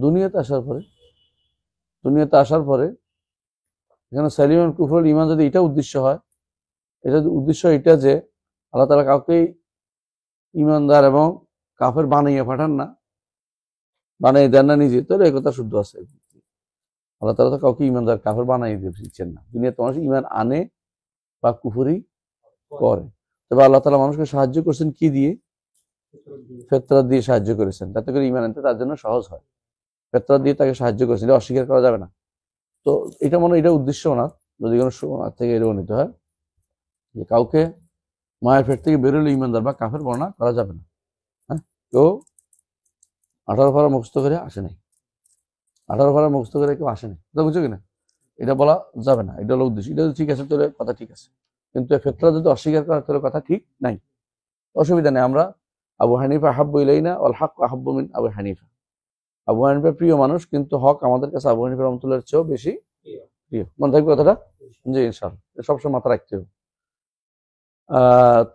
দুনিয়াতে আসার পরে এখানে সালিমান কুফরুল ঈমান যদি এটা উদ্দেশ্য হয়, এটা উদ্দেশ্য এটা যে আল্লাহ তাআলা কাউকে ঈমানদার এবং কাফের বানিয়ে পাঠান না, বানিয়ে দেন না নিজে, তাহলে এই কথা শুদ্ধ আছে। আল্লাহ তাআলা তো কাউকে ঈমানদার কাফের বানিয়ে দিচ্ছেন না। দুনিয়াতে মানুষ ঈমান আনে বা কুফরি করে। তবে আল্লাহ তাআলা মানুষকে সাহায্য করছেন কি দিয়ে? ফিতরাত দিয়ে সাহায্য করেছেন, যাতে করে ঈমান আনতে তার জন্য সহজ হয়। ফিতরাত দিয়ে তাকে সাহায্য করেছেন, এটা অস্বীকার করা যাবে না। তো এটা এটা উদ্দেশ্য না, যদি কোনো থেকে এটা নিতে হয় যে কাউকে মায়ের পেট থেকে বেরোলে ঈমানদার বা কাফের বর্ণনা করা যাবে না। হ্যাঁ, কেউ 18 পারা মুখস্থ করে আসে নাই, 18 পারা মুখস্থ করে কেউ আসে নাই, বুঝছো কিনা? এটা বলা যাবে না, এটা হলো উদ্দেশ্য। এটা ঠিক আছে, তাহলে কথা ঠিক আছে, কিন্তু ফিতরাত যদি অস্বীকার করা তাহলে কথা ঠিক নাই, অসুবিধা নেই। আমরা আবু হানিফা আহাব্বু ইলাইনা ওয়াল হক আহাব্বু মিন আবু হানিফা, আবু হানিফা প্রিয় মানুষ, কিন্তু হক আমাদের কাছে আবু হানিফা রাহমাতুল্লাহর চেয়েও বেশি প্রিয়। মনে থাকবে কথাটা? জি, ইনশাআল্লাহ, সবসময় মাথা রাখতে হবে।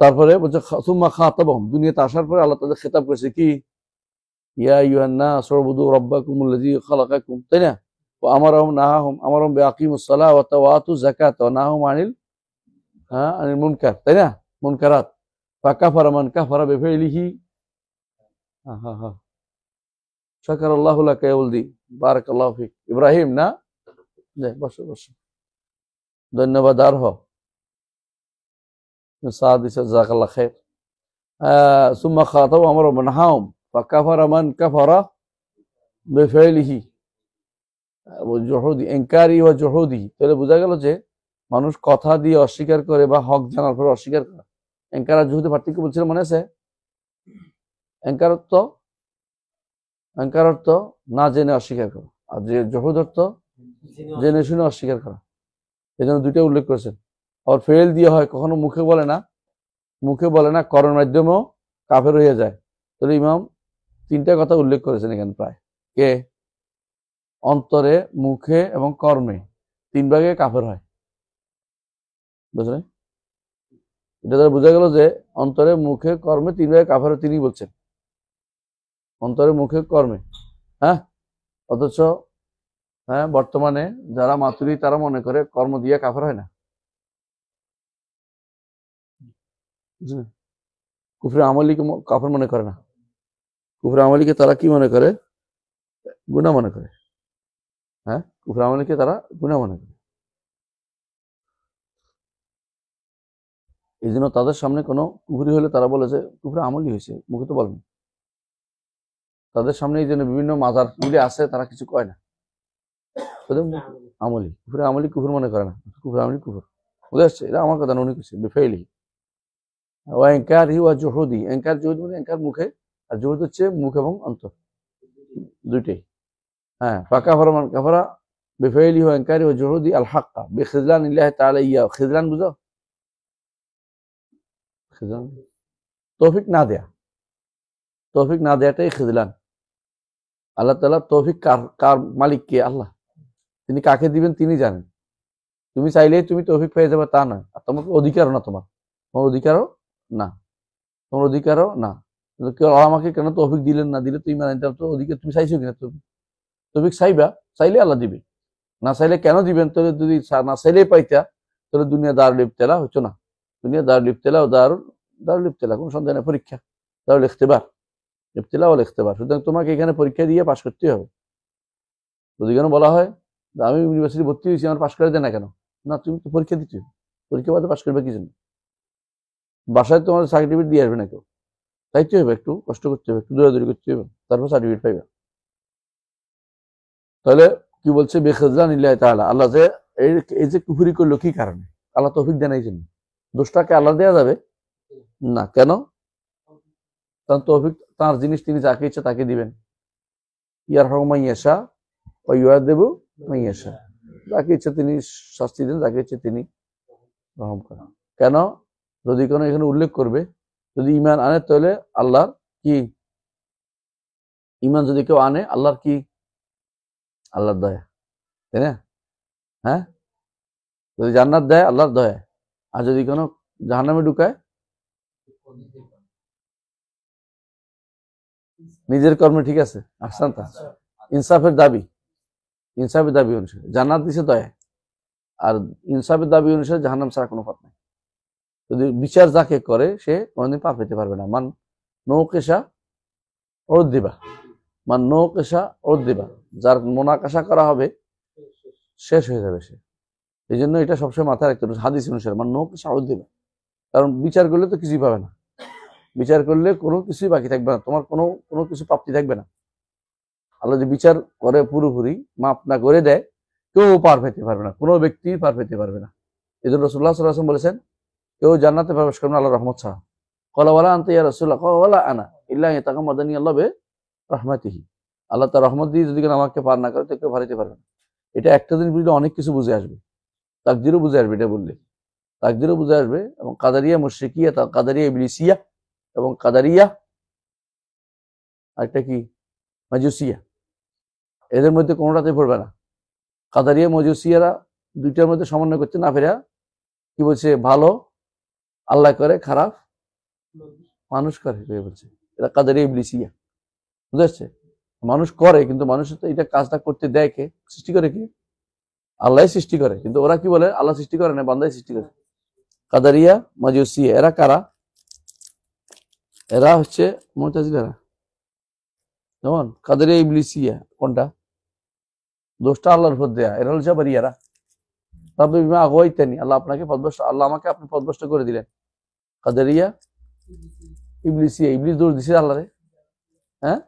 তারপরে বলছে সুম্মা খাতাবাহুম, দুনিয়াতে আসার পরে আল্লাহ তাদের খেতাব করেছে কি? ইয়া আইয়ুহান নাস উবুদু রাব্বাকুমুল্লাযী খালাকাকুম, তাই না? ওয়া আমারহুম বিআকিমুস সালাওয়াতা ওয়া আতুজ যাকাতা ওয়া নাহাহুম আনিল মুনকার, তাই না? মুনকারাত। ফাকাফারা মান কাফারা বিফিলিহি শাকারাল্লাহু লাকা ইয়া ওয়ালদি বারাকাল্লাহু ফিক। ইব্রাহিম না? বসো বসো, ধন্যবাদ। আর জাযাকাল্লাহু খাইর। সুম্মা খাতাবা আমারহুম ওয়া নাহাহুম ফাকাফারা মান কাফারা বিফিলিহি ওয়া জুহুদি ইনকারি ওয়া জুহুদি। তাহলে বোঝা গেল যে মানুষ কথা দিয়ে অস্বীকার করে বা হক জানার পরে অস্বীকার করে। ইনকার আর জুহুদের পার্থক্য বলছিল, মনে আছে? ইনকার অর্থ না জেনে অস্বীকার করা, আর যে জুহুদ অর্থ জেনে শুনে অস্বীকার করা। এই জন্য দুইটা উল্লেখ করেছেন। আর ফেল দিয়ে হয়, কখনো মুখে বলে না, কর্মের মাধ্যমেও কাফের হয়ে যায়। তাহলে ইমাম 3টা কথা উল্লেখ করেছেন এখানে প্রায়। কে? অন্তরে, মুখে এবং কর্মে 3 ভাগে কাফের হয়, বুঝলেন? এটা দ্বারা বোঝা গেল যে অন্তরে, মুখে, কর্মে 3 ভাগে কাফের তিনি বলছেন, অন্তরে, মুখে, কর্মে। হ্যাঁ, অথচ বর্তমানে যারা মাতুরি তারা মনে করে কর্ম দিয়ে কাফের হয় না। কুফরে আমলিকে কাফের মনে করে না, কুফরে আমলিকে তারা কি মনে করে? গুনাহ মনে করে। হ্যাঁ, কুফরে আমলিকে তারা গুনাহ মনে করে। এই জন্য তাদের সামনে কোনো কুফরি হলে তারা বলে যে কুফরে আমলি হয়েছে, মুখে তো বলেন। তাদের সামনে এই জন্য বিভিন্ন মাজার গুলি আছে, তারা কিছু কয় না, আমলি। কুফরে আমলি কুফর মনে করে না, কুফরে আমলি কুফর। বুঝে আসছে? এটা আমার কথা, উনি কিছু বেফেইলি ইনকার ওয়া জুহুদি। ইনকার জুহুদ মানে ইনকার মুখে, আর জুহুদ হচ্ছে মুখ এবং অন্তর দুইটাই। হ্যাঁ, ফাকাফারা মান কাফারা বিফাইলি ওয়া ইনকারি ওয়া জুহুদি আল হাক্কা বিখিযলানিল্লাহি তাআলা ইয়া। খিযলান বুঝো? খিযলান তৌফিক না দেয়াটাই খিযলান। আল্লাহ তাআলা তৌফিক কার মালিক কে? আল্লাহ। তিনি কাকে দিবেন তিনি জানেন। তুমি চাইলেই তুমি তৌফিক পেয়ে যাবে তা নয়, আর তোমার অধিকারও না, তোমার অধিকারও না। কেউ আমাকে কেন তৌফিক দিলেন না, দিলে তুমি মানে তো অধিকার তুমি চাইছো কিনা? তৌফিক চাইলে আল্লাহ দিবে, না চাইলে কেন দিবেন? তাহলে যদি না চাইলেই পাইতা তাহলে দুনিয়া দারুল ইবতিলা হইতো না। দুনিয়া দারুল ইবতিলা ও দারুল ইবতিলা, কোনো সন্দেহ নেই, পরীক্ষা, দারুল ইখতিবার, ইবতিলা ওয়াল ইখতিবার। সুতরাং তোমাকে এখানে পরীক্ষা দিয়ে পাশ করতে হবে। যদি কেন বলা হয় আমি ইউনিভার্সিটি ভর্তি হয়েছি, আমার পাশ করে দেয় না কেন? না, তুমি তো পরীক্ষা দিচ্ছ, পরীক্ষা বাদে পাশ করবে কি জন্য? বাসায় তোমার সার্টিফিকেট দিয়ে আসবে না কেউ, চাইতে হবে, একটু কষ্ট করতে হবে, একটু দৌড়াদৌড়ি করতে হবে, তারপর সার্টিফিকেট পাইবে। তাহলে কি বলছে? বিখিযলানিল্লাহি তাআলা, আল্লাহ যে এই যে কুফরি করলো কি কারণে? আল্লাহ তৌফিক দেন এই জন্য। দোষটাকে আল্লাহ দেওয়া যাবে না, কেন? কারণ তৌফিক তার জিনিস, তিনি যাকে ইচ্ছা তাকে দিবেন। ইয়ারহামু মান ইয়াশা ওয়া ইউআযিবু মান ইয়াশা, যাকে ইচ্ছা তিনি শাস্তি দেন, যাকে ইচ্ছা তিনি রহম করেন। কেন? যদি কোনো এখানে উল্লেখ করবে, যদি ঈমান আনে তাহলে আল্লাহর কি? ঈমান যদি কেউ আনে আল্লাহর কি? আল্লাহর দয়া, তাই না? হ্যাঁ, যদি জান্নাত দেয় আল্লাহর দয়া, আর যদি কোনো জাহান্নামে ঢুকায় নিজের কর্মে, ঠিক আছে, আহসান। ইনসাফের দাবি অনুসারে জান্নাত দিছে দয়া, আর ইনসাফের দাবি অনুসারে জাহান্নাম ছাড়া কোনো পথ নাই। যদি বিচার যাকে করে সে কোনোদিন পার পেতে পারবে না। মান নৌকেশা ওরদ্দিবা, যার মোনাকাশা করা হবে শেষ হয়ে যাবে সে। এই জন্য এটা সবসময় মাথায় রাখতে হবে হাদিস অনুসারে, মান নৌকেশা ওরদ্দিবা। কারণ বিচার করলে তো কিছুই পাবে না, বিচার করলে কোনো কিছুই বাকি থাকবে না, তোমার কোনো কিছু প্রাপ্তি থাকবে না। আল্লাহ যদি বিচার করে পুরোপুরি মাফ না করে দেয়, কেউ পার পেতে পারবে না, কোনো ব্যক্তি পার পেতে পারবে না। এই জন্য রাসূলুল্লাহ সাল্লাল্লাহু আলাইহি ওয়াসাল্লাম বলেছেন, কেউ জান্নাতে প্রবেশ করবে না আল্লাহর রহমত ছাড়া। ক্বালা ওয়ালা আনতা ইয়া রাসূলুল্লাহ, ক্বালা ওয়ালা আনা ইল্লা ইয়াতাগাম্মাদানি আল্লাহু বিরাহমাতিহি। আল্লাহ তার রহমত দিয়ে যদি আমাকে পার না করে তো কেউ পারিতে পারবে না। এটা একটা দিন বুঝলে অনেক কিছু বুঝে আসবে, তাকদীরও বুঝে আসবে। এটা বললে তাকদীরও বুঝে আসবে। এবং কাদারিয়া মুশরিকিয়া, কাদারিয়া ইবলিসিয়া এবং কাদারিয়া আরেকটা কি মাজুসিয়া, এদের মধ্যে কোনোটাতেই পড়বে না। কাদারিয়া মজুসিয়ারা দুইটার মধ্যে সমন্বয় করতে না পেরে কি বলছে, ভালো আল্লাহ করে, খারাপ মানুষ করে বলছে। এটা কাদারিয়া ইবলিসিয়া, বুঝতে পারছে? মানুষ করে কিন্তু মানুষের তো এটা কাজটা করতে দেয় কে? সৃষ্টি করে কি? আল্লাহ সৃষ্টি করে, কিন্তু ওরা কি বলে আল্লাহ সৃষ্টি করে না, বান্দাই সৃষ্টি করে। কাদারিয়া মাজুসিয়া এরা কারা? এরা হচ্ছে মুতাজিলারা। যেমন কাদারিয়া ইবলিসিয়া কোনটা? দোষটা আল্লাহর উপর দেয়া। এরা হল জাবারিয়ারা। রাব্বি বিমা আগাওয়াইতানি, আল্লাহ আপনাকে পথভ্রষ্ট, আল্লাহ আমাকে আপনি পথভ্রষ্ট করে দিলেন। কাদারিয়া ইবলিসিয়া, ইবলিস দোষ দিছে আল্লাহরে। হ্যাঁ,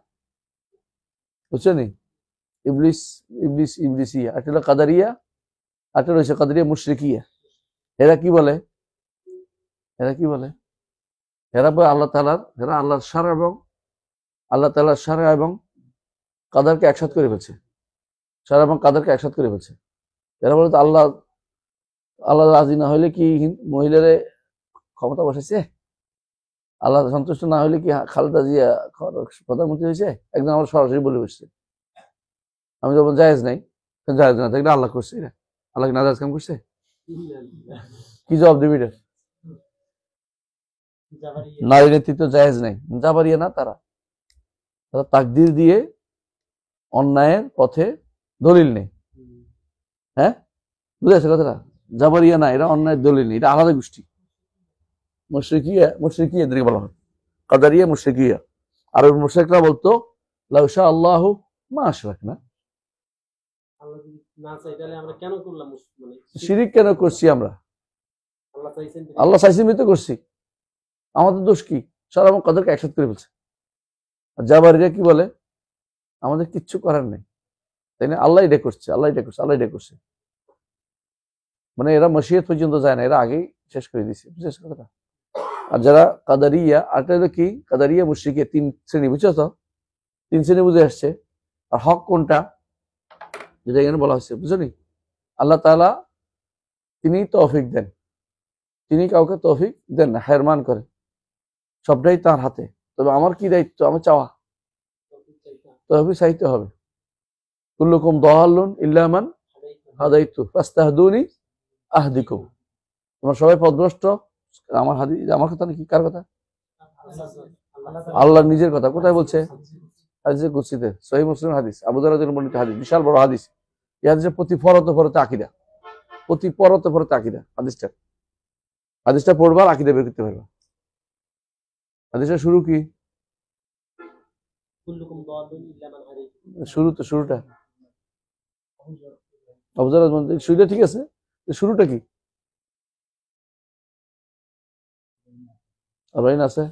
বুঝছেন? ইবলিসিয়া। একটা হলো কাদারিয়া, একটা রয়েছে কাদারিয়া মুশরিকিয়া। এরা কি বলে? এরা আল্লাহ তাআলার, এরা আল্লাহর শারআ এবং কাদারকে একসাথে করে ফেলছে। শারআ এবং কাদারকে একসাথে করে ফেলছে। এরা বলে তো আল্লাহ রাজি না হইলে কি মহিলারে ক্ষমতা বসাইছে? আল্লাহ সন্তুষ্ট না হইলে কি খালেদা জিয়া প্রধানমন্ত্রী হয়েছে? একদম আমার সরাসরি বলে বসছে। আমি তো জায়েজ নাই, জায়েজ না থাকলে আল্লাহ করছে, আল্লাহ কি নাজায়েজ কাম করছে? কি জবাব দিবি? নারী নেতৃত্ব জায়েজ নাই, জাবারিয়া না তারা তাকদীর দিয়ে অন্যায়ের পথে দলিল নেই। হ্যাঁ, বুঝেছে কথাটা? জাবারিয়া না, এরা অন্যায়ের দলিল নেই, এটা আলাদা গোষ্ঠী। মুশরিকিয়া এদেরকে বলা হয়, কাদারিয়া মুশরিকিয়া। আর মুশরিকরা বলতো লাউ শা আল্লাহু মা আশরাকনা, শিরিক কেন করছি আমরা? আল্লাহ চাইছেন তো করছি, আমাদের দোষ কি? সারা এবং কাদেরকে একসাথে করে ফেলছে। আর জাবারিরা কি বলে? আমাদের কিচ্ছু করার নেই, তাই না? আল্লাহ এটা করছে। মানে এরা মশিয়ত পর্যন্ত যায় না, এরা আগেই শেষ করে দিছে। বুঝেছ কথাটা? আর যারা কাদারিয়া, আরটা হলো কি কাদারিয়া মুশরিকিয়া, 3 শ্রেণী। বুঝছো তো? 3 শ্রেণী বুঝে আসছে। আর হক কোনটা যেটা এখানে বলা হচ্ছে, বুঝছো নি? আল্লাহ তাআলা তিনি তৌফিক দেন, তিনি কাউকে তৌফিক দেন না, হেরমান করে, সবটাই তার হাতে। তবে আমার কি দায়িত্ব? আমার চাওয়া, তৌফিক চাইতে হবে। কুল্লুকুম দাল্লুন ইল্লা মান হাদাইতু ফাস্তাহদুনি আহদিকুম। তোমরা সবাই পথভ্রষ্ট। আমার হাদিস, আমার কথা নাকি? কার কথা? আল্লাহ নিজের কথা। কোথায় বলছে? হাদিসে কুদসিতে, সহিহ মুসলিম হাদিস, আবু দাউদ রাদিয়াল্লাহু আনহু হাদিস, বিশাল বড় হাদিস। এই হাদিসে প্রতি পরতে আকীদা, হাদিসটা পড়বার আকীদা বের করতে পারবা। হাদিসের শুরু কি? শুরুটা আবু দাউদ, শুরুটা ঠিক আছে, শুরুটা কি? আরবাইন আছে?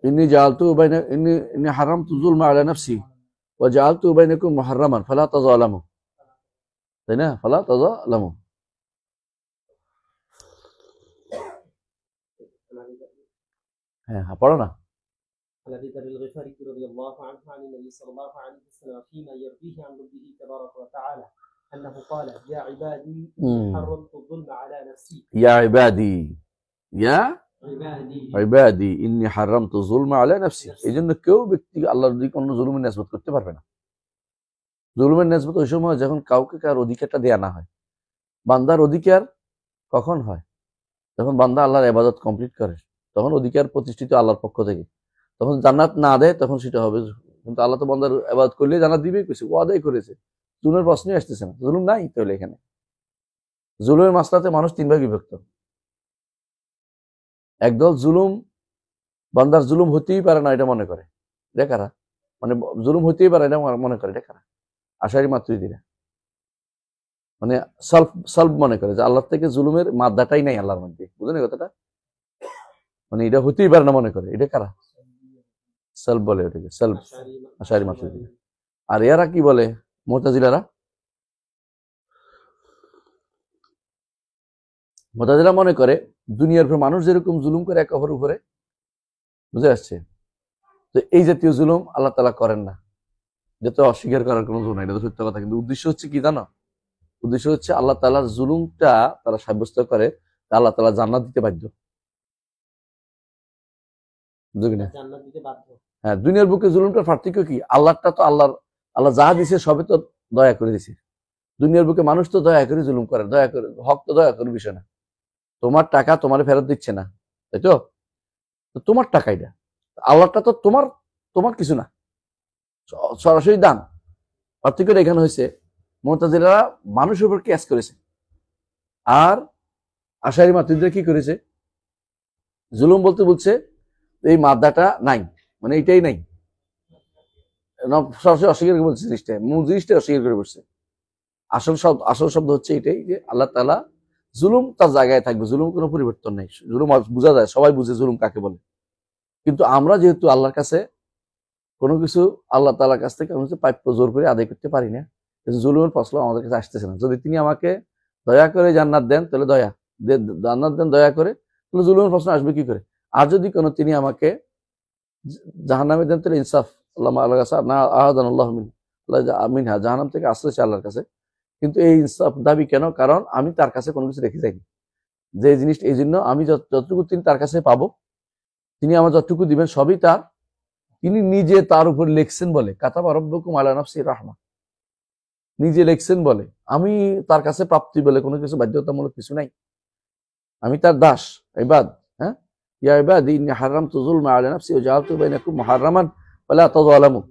ইন্নী হারামতু যুলমা আলা নাফসি ওয়া জাআলতু বাইনাকুম মুহাররামান ফালা তাযালামু, তাই না? ফালা তাযালামু। হ্যাঁ, পড়ো না। عن ابي ذر الغفاري رضي الله عنه عن النبي صلى الله عليه وسلم فيما يرويه عن ربه تبارك وتعالى انه قال يا عبادي حرمت الظلم على نفسي، يا عبادي ইন্নী হারামতু যুলমা আলা নাফসি। এই জন্য কেউ ব্যক্তি আল্লাহর দিকে কোনো জুলুমের নিসবত করতে পারবে না। জুলুমের নিসবত ওই সময় যখন কাউকে কার অধিকারটা দেয়া না হয়। বান্দার অধিকার কখন হয়? যখন বান্দা আল্লাহর ইবাদত কমপ্লিট করে, তখন অধিকার প্রতিষ্ঠিত আল্লাহর পক্ষ থেকে। তখন জান্নাত না দেয় তখন সেটা হবে, কিন্তু আল্লাহ তো বান্দার ইবাদত করলে জান্নাত দিবেই, কিছু ওয়াদাই করেছে। জুলুমের প্রশ্নই আসতেছে না, জুলুম নাই তাহলে এখানে। জুলুমের মাসলাতে মানুষ তিন ভাগে বিভক্ত। একদল জুলুম, বান্দার জুলুম হতেই পারে না এটা মনে করে, এটা কারা? মানে জুলুম হতেই পারে এটা মনে করে, এটা কারা? আশারি মাতুরিদীরা। মানে সলভ মনে করে যে আল্লাহ থেকে জুলুমের মাদ্দাটাই নাই আল্লাহর মধ্যে, বুঝলেন কথাটা? মানে এটা হতেই পারে না মনে করে, এটা কারা? সলভ বলে ওটাকে, সলভ, আশারি মাতুরিদীরা। আর এরা কি বলে? মুতাজিলারা। মুতাজিলা মনে করে দুনিয়ার উপর মানুষ যেরকম জুলুম করে একে অপরের উপরে, বুঝে আসছে, তো এই জাতীয় জুলুম আল্লাহ তাআলা করেন না। যাতে অস্বীকার করার কোনো জন্য, এটা তো সত্য কথা, কিন্তু উদ্দেশ্য হচ্ছে কি জানো? উদ্দেশ্য হচ্ছে আল্লাহ তাআলার জুলুমটা তারা সাব্যস্ত করে আল্লাহ তাআলা জান্নাত দিতে বাধ্য। জান্নাত দিতে বাধ্য। হ্যাঁ, দুনিয়ার বুকে জুলুমটার পার্থক্য কি? আল্লাহটা তো আল্লাহ যা দিছে সবে তো দয়া করে দিছে। দুনিয়ার বুকে মানুষ তো দয়া করে জুলুম করে, দয়া করে, হক তো দয়া করে বিষয় না। তোমার টাকা তোমার ফেরত দিচ্ছে না, তাই তো? তোমার টাকা এটা, আল্লাহটা তো তোমার কিছু না, সরাসরি দান। পার্থক্যটা এখানে হয়েছে, মুতাজিলারা মানুষের উপর কেস করেছে, আর আশারি মাতুরিদীরা কি করেছে? জুলুম বলতে বলছে এই মাদ্দাটা নাই, মানে এটাই নাই, সরাসরি অস্বীকার করে বলছে জিনিসটা, মূল জিনিসটা অস্বীকার করে বলছে। আসল শব্দ হচ্ছে এটাই যে আল্লাহ তাআলা জুলুম তার জায়গায় থাকবে, জুলুম কোনো পরিবর্তন নেই। জুলুম বোঝা যায়, সবাই বুঝে জুলুম কাকে বলে। কিন্তু আমরা যেহেতু আল্লাহর কাছে কোনো কিছু আল্লাহ তাআলার কাছ থেকে প্রাপ্য জোর করে আদায় করতে পারি না, জুলুমের প্রশ্ন আমাদের কাছে আসতেছে না। যদি তিনি আমাকে দয়া করে জান্নাত দেন তাহলে জান্নাত দেন দয়া করে, তাহলে জুলুমের প্রশ্ন আসবে কি করে? আর যদি কোনো তিনি আমাকে জাহান্নামে দেন তাহলে ইনসাফ, আল্লাহর কাছে না আহাদানাল্লাহু মিনহা, জাহান্নাম থেকে আশ্রয় চাই আল্লাহর কাছে। কিন্তু এই ইনসাফ দাবি কেন? কারণ আমি তার কাছে কোনো কিছু রেখে যাইনি, যে জিনিসটা, এই জন্য আমি যতটুকু তিনি তার কাছে পাবো, তিনি আমার যতটুকু দিবেন সবই তার। তিনি নিজে তার উপর লিখছেন বলে, কাতাবা রাব্বুকুম আলা নাফসি রাহমা, নিজে লিখছেন বলে আমি তার কাছে প্রাপ্তি বলে কোনো কিছু বাধ্যতামূলক কিছু নাই, আমি তার দাস, ইবাদ। হ্যাঁ, ইয়া ইবাদি ইন্নী হারামতু যুলমা আলা নাফসি ওয়া জাআলতু বাইনাকুম মুহাররামান ফালা তাযালামু।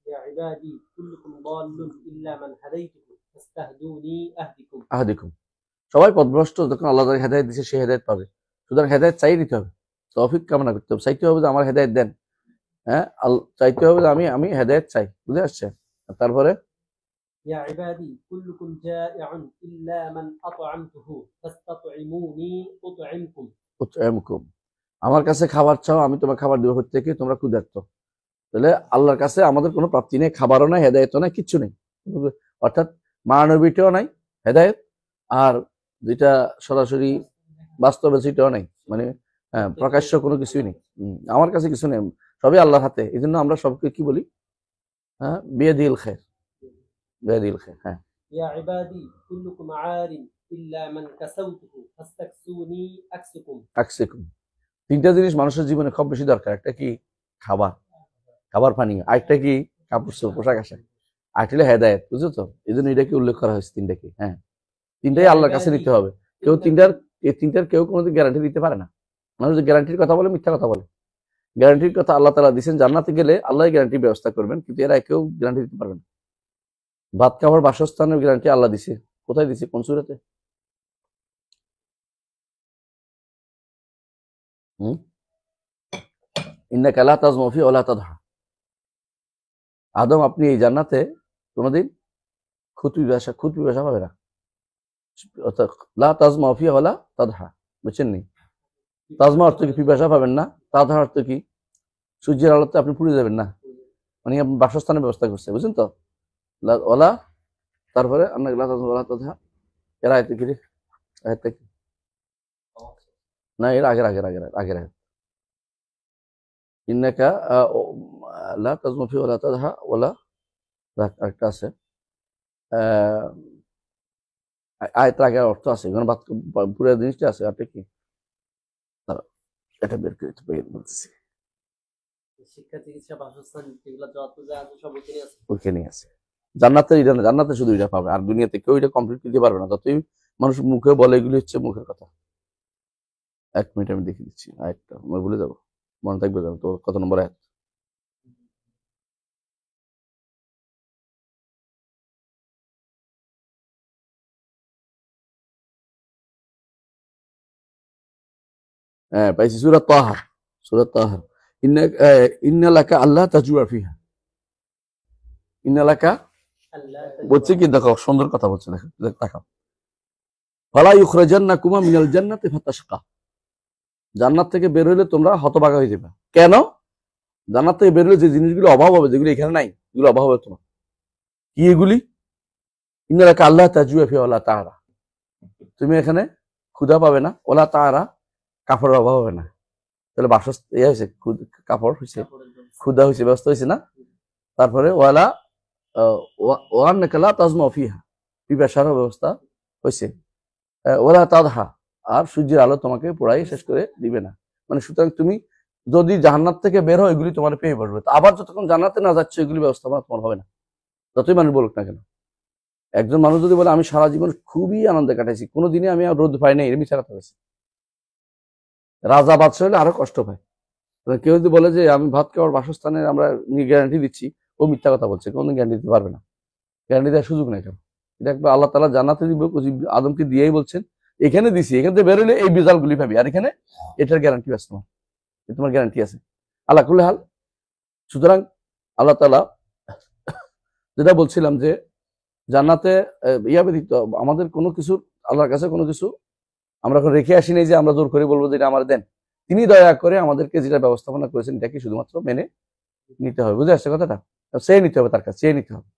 ইয়া ইবাদি কুল্লুকুম দাল্লুন ইল্লা মান হাদাইতুকুম ফাস্তাহদুনি আহদিকুম। আহদিকুম, সবাই পথভ্রষ্ট, যখন আল্লাহ তাআলা হেদায়েত দিয়েছে সে হেদায়েত পাবে। সুতরাং হেদায়েত চাই নিতে হবে, তৌফিক কামনা করতে হবে, চাইতে হবে যে আমার হেদায়েত দেন। হ্যাঁ, চাইতে হবে যে আমি হেদায়েত চাই, বুঝে আসছে? তারপরে ইয়া ইবাদি কুল্লুকুম জাইউন ইল্লা মান আত'আমতুহু ফাস্তাত'ইমুনি উত'ইমকুম। উত'ইমকুম, আমার কাছে খাবার চাও, আমি তোমার খাবার দেবো। হচ্ছে কি? তোমরা ক্ষুধার্ত। তাহলে আল্লাহর কাছে আমাদের কোনো প্রাপ্তি নেই, খাবারও নাই, হেদায়েতও নাই, কিচ্ছু নেই। অর্থাৎ মানবীটাও নাই হেদায়েত, আর যেটা সরাসরি বাস্তবে সেটাও নাই, মানে প্রকাশ্য কোনো কিছুই নেই। আমার কাছে কিছু নেই, সবই আল্লাহর হাতে। এই জন্য আমরা সবকে কি বলি? হ্যাঁ, বিয়াদিল খায়র, বিয়াদিল খায়র। হ্যাঁ, ইয়া ইবাদি কুল্লুকুম আরিন ইল্লা মান কাসাউতুহু ফাস্তাকসুনি আকসুকুম। আকসিকুম, তিনটা জিনিস মানুষের জীবনে খুব বেশি দরকার। একটা কি? খাবার পানীয়। আরেকটা কি? কাপড় চোপড়, পোশাক আশাক। আরেকটা হলো হেদায়েত, বুঝছো তো? এই জন্য এটাকে উল্লেখ করা হয়েছে তিনটাকে। হ্যাঁ, তিনটাই আল্লাহর কাছে নিতে হবে। এই তিনটার কেউ কোনোদিন গ্যারান্টি দিতে পারে না। মানুষ গ্যারান্টির কথা বলে, মিথ্যা কথা বলে। গ্যারান্টির কথা আল্লাহ তাআলা দিয়েছেন, জান্নাতে গেলে আল্লাহ গ্যারান্টির ব্যবস্থা করবেন, কিন্তু এরা কেউ গ্যারান্টি দিতে পারবে না। ভাত খাবার বাসস্থানের গ্যারান্টি আল্লাহ দিছে, কোথায় দিছে? কোন সূরাতে? ইন্নাকা লা তাজমা ফি ওয়া লা তাদহা। আদম, আপনি এই জান্নাতে কোনোদিন খুঁত পিপাসা পাবে না। অর্থাৎ লা তাজমা ফি ওয়া লা তাদহা, বুঝছেন নি? তাজমা অর্থ কি? পিপাসা পাবেন না। তাদহা অর্থ কি? সূর্যের আলোতে আপনি পুড়ে যাবেন না, মানে আপনি বাসস্থানের ব্যবস্থা করছে, বুঝছেন তো? ওলা, তারপরে আপনাকে লা তাজমা ওয়া লা তাদহা, এর আয়াতে কি? আয়াতটা কি? না, এর আগের আয়াত। ইন্নাকা লা তাজমা ফি ওয়া লা তাদহা ওয়ালা, আরেকটা আছে আয়াতের আগের অর্থ আছে, এখানে পুরো জিনিসটা আছে। আরেকটা কি? এটা বের করে বলতেছি। শিক্ষা, চিকিৎসা, বাসস্থান, এগুলো যত যা আছে সব ওখানে আছে। ওখানেই আছে। জান্নাতের এটা না, জান্নাতে শুধু এটা পাবে, আর দুনিয়াতে কেউ এটা কমপ্লিট দিতে পারবে না। যতই মানুষ মুখে বলে, এগুলি হচ্ছে মুখের কথা। 1 মিনিট আমি দেখিয়ে দিচ্ছি, আরেকটা আমি ভুলে যাবো, মনে থাকবে যাবো তো কত নম্বর আয়াত। হ্যাঁ পাইছি, সূরা তাহা, সূরা তাহা। ইন্না লাকা আল্লাহ তাজুয়া ফিহা, ইন্না লাকা ألا বলছে কি, দেখো সুন্দর কথা বলছে, দেখো দেখো, ফালা ইউখরাজান্নাকুমা মিনাল জান্নাতি ফাতাশকা, জান্নাত থেকে বের হইলে তোমরা হতভাগা হয়ে যাবে। কেন? জান্নাত থেকে বের হলে যে জিনিসগুলো অভাব হবে, যেগুলো এখানে নাই, এগুলো অভাব হবে তোমার। কি এগুলি? ইন্না লাকা আল্লাহ তাজুয়া ফিহা ওয়ালা তাআরা, তুমি এখানে ক্ষুধা পাবে না, ওলা তাআরা কাপড়ের অভাব হবে না। তাহলে বাসস্থান ইয়ে হয়েছে, কাপড় হয়েছে, ক্ষুধা হয়েছে, ব্যস্ত হয়েছে না। তারপরে ওয়ালা ওয়ান্নাকা লা তাজমা ফিহা, পিপাসার ব্যবস্থা হয়েছে। ওয়ালা তাদহা, আর সূর্যের আলো তোমাকে পোড়াই শেষ করে দিবে না। মানে সুতরাং তুমি যদি জান্নাত থেকে বের হয়, এগুলি তোমার পেয়ে বসবে। আবার যতক্ষণ জান্নাতে না যাচ্ছে, এগুলি ব্যবস্থাপনা তোমার হবে না, যতই মানুষ বলুক না কেন। একজন মানুষ যদি বলে আমি সারা জীবন খুবই আনন্দে কাটাইছি, কোনোদিনই আমি আর রোদ পাই নাই, এর মিছা কথা হয়েছে। রাজা বাদশাহ হলে আরো কষ্ট পায়। কেউ যদি বলে যে আমি ভাত খাওয়ার বাসস্থানের আমরা গ্যারান্টি দিচ্ছি, ও মিথ্যা কথা বলছে, কোনোদিন গ্যারান্টি দিতে পারবে না, গ্যারান্টি দেওয়ার সুযোগ নেই। কেন? এটা একবার আল্লাহ তাআলা জান্নাতে দিব, আদমকে দিয়েই বলছেন এখানে দিছি, এখান থেকে বেরোলে এই রেজাল্ট গুলি পাবি, আর এখানে এটার গ্যারান্টি আছে, তোমার গ্যারান্টি আছে আল্লাহ কুল্লি হাল। সুতরাং আল্লাহ তাআলা যেটা বলছিলাম যে জান্নাতে ইয়া ব্যতীত আমাদের কোনো কিছু, আল্লাহর কাছে কোনো কিছু আমরা এখন রেখে আসি নাই যে আমরা জোর করে বলবো যে এটা আমার দেন। তিনি দয়া করে আমাদেরকে যেটা ব্যবস্থাপনা করেছেন, এটাকে শুধুমাত্র মেনে নিতে হবে। বুঝে আসছে কথাটা? চেয়ে নিতে হবে, তার কাছে চেয়ে নিতে হবে।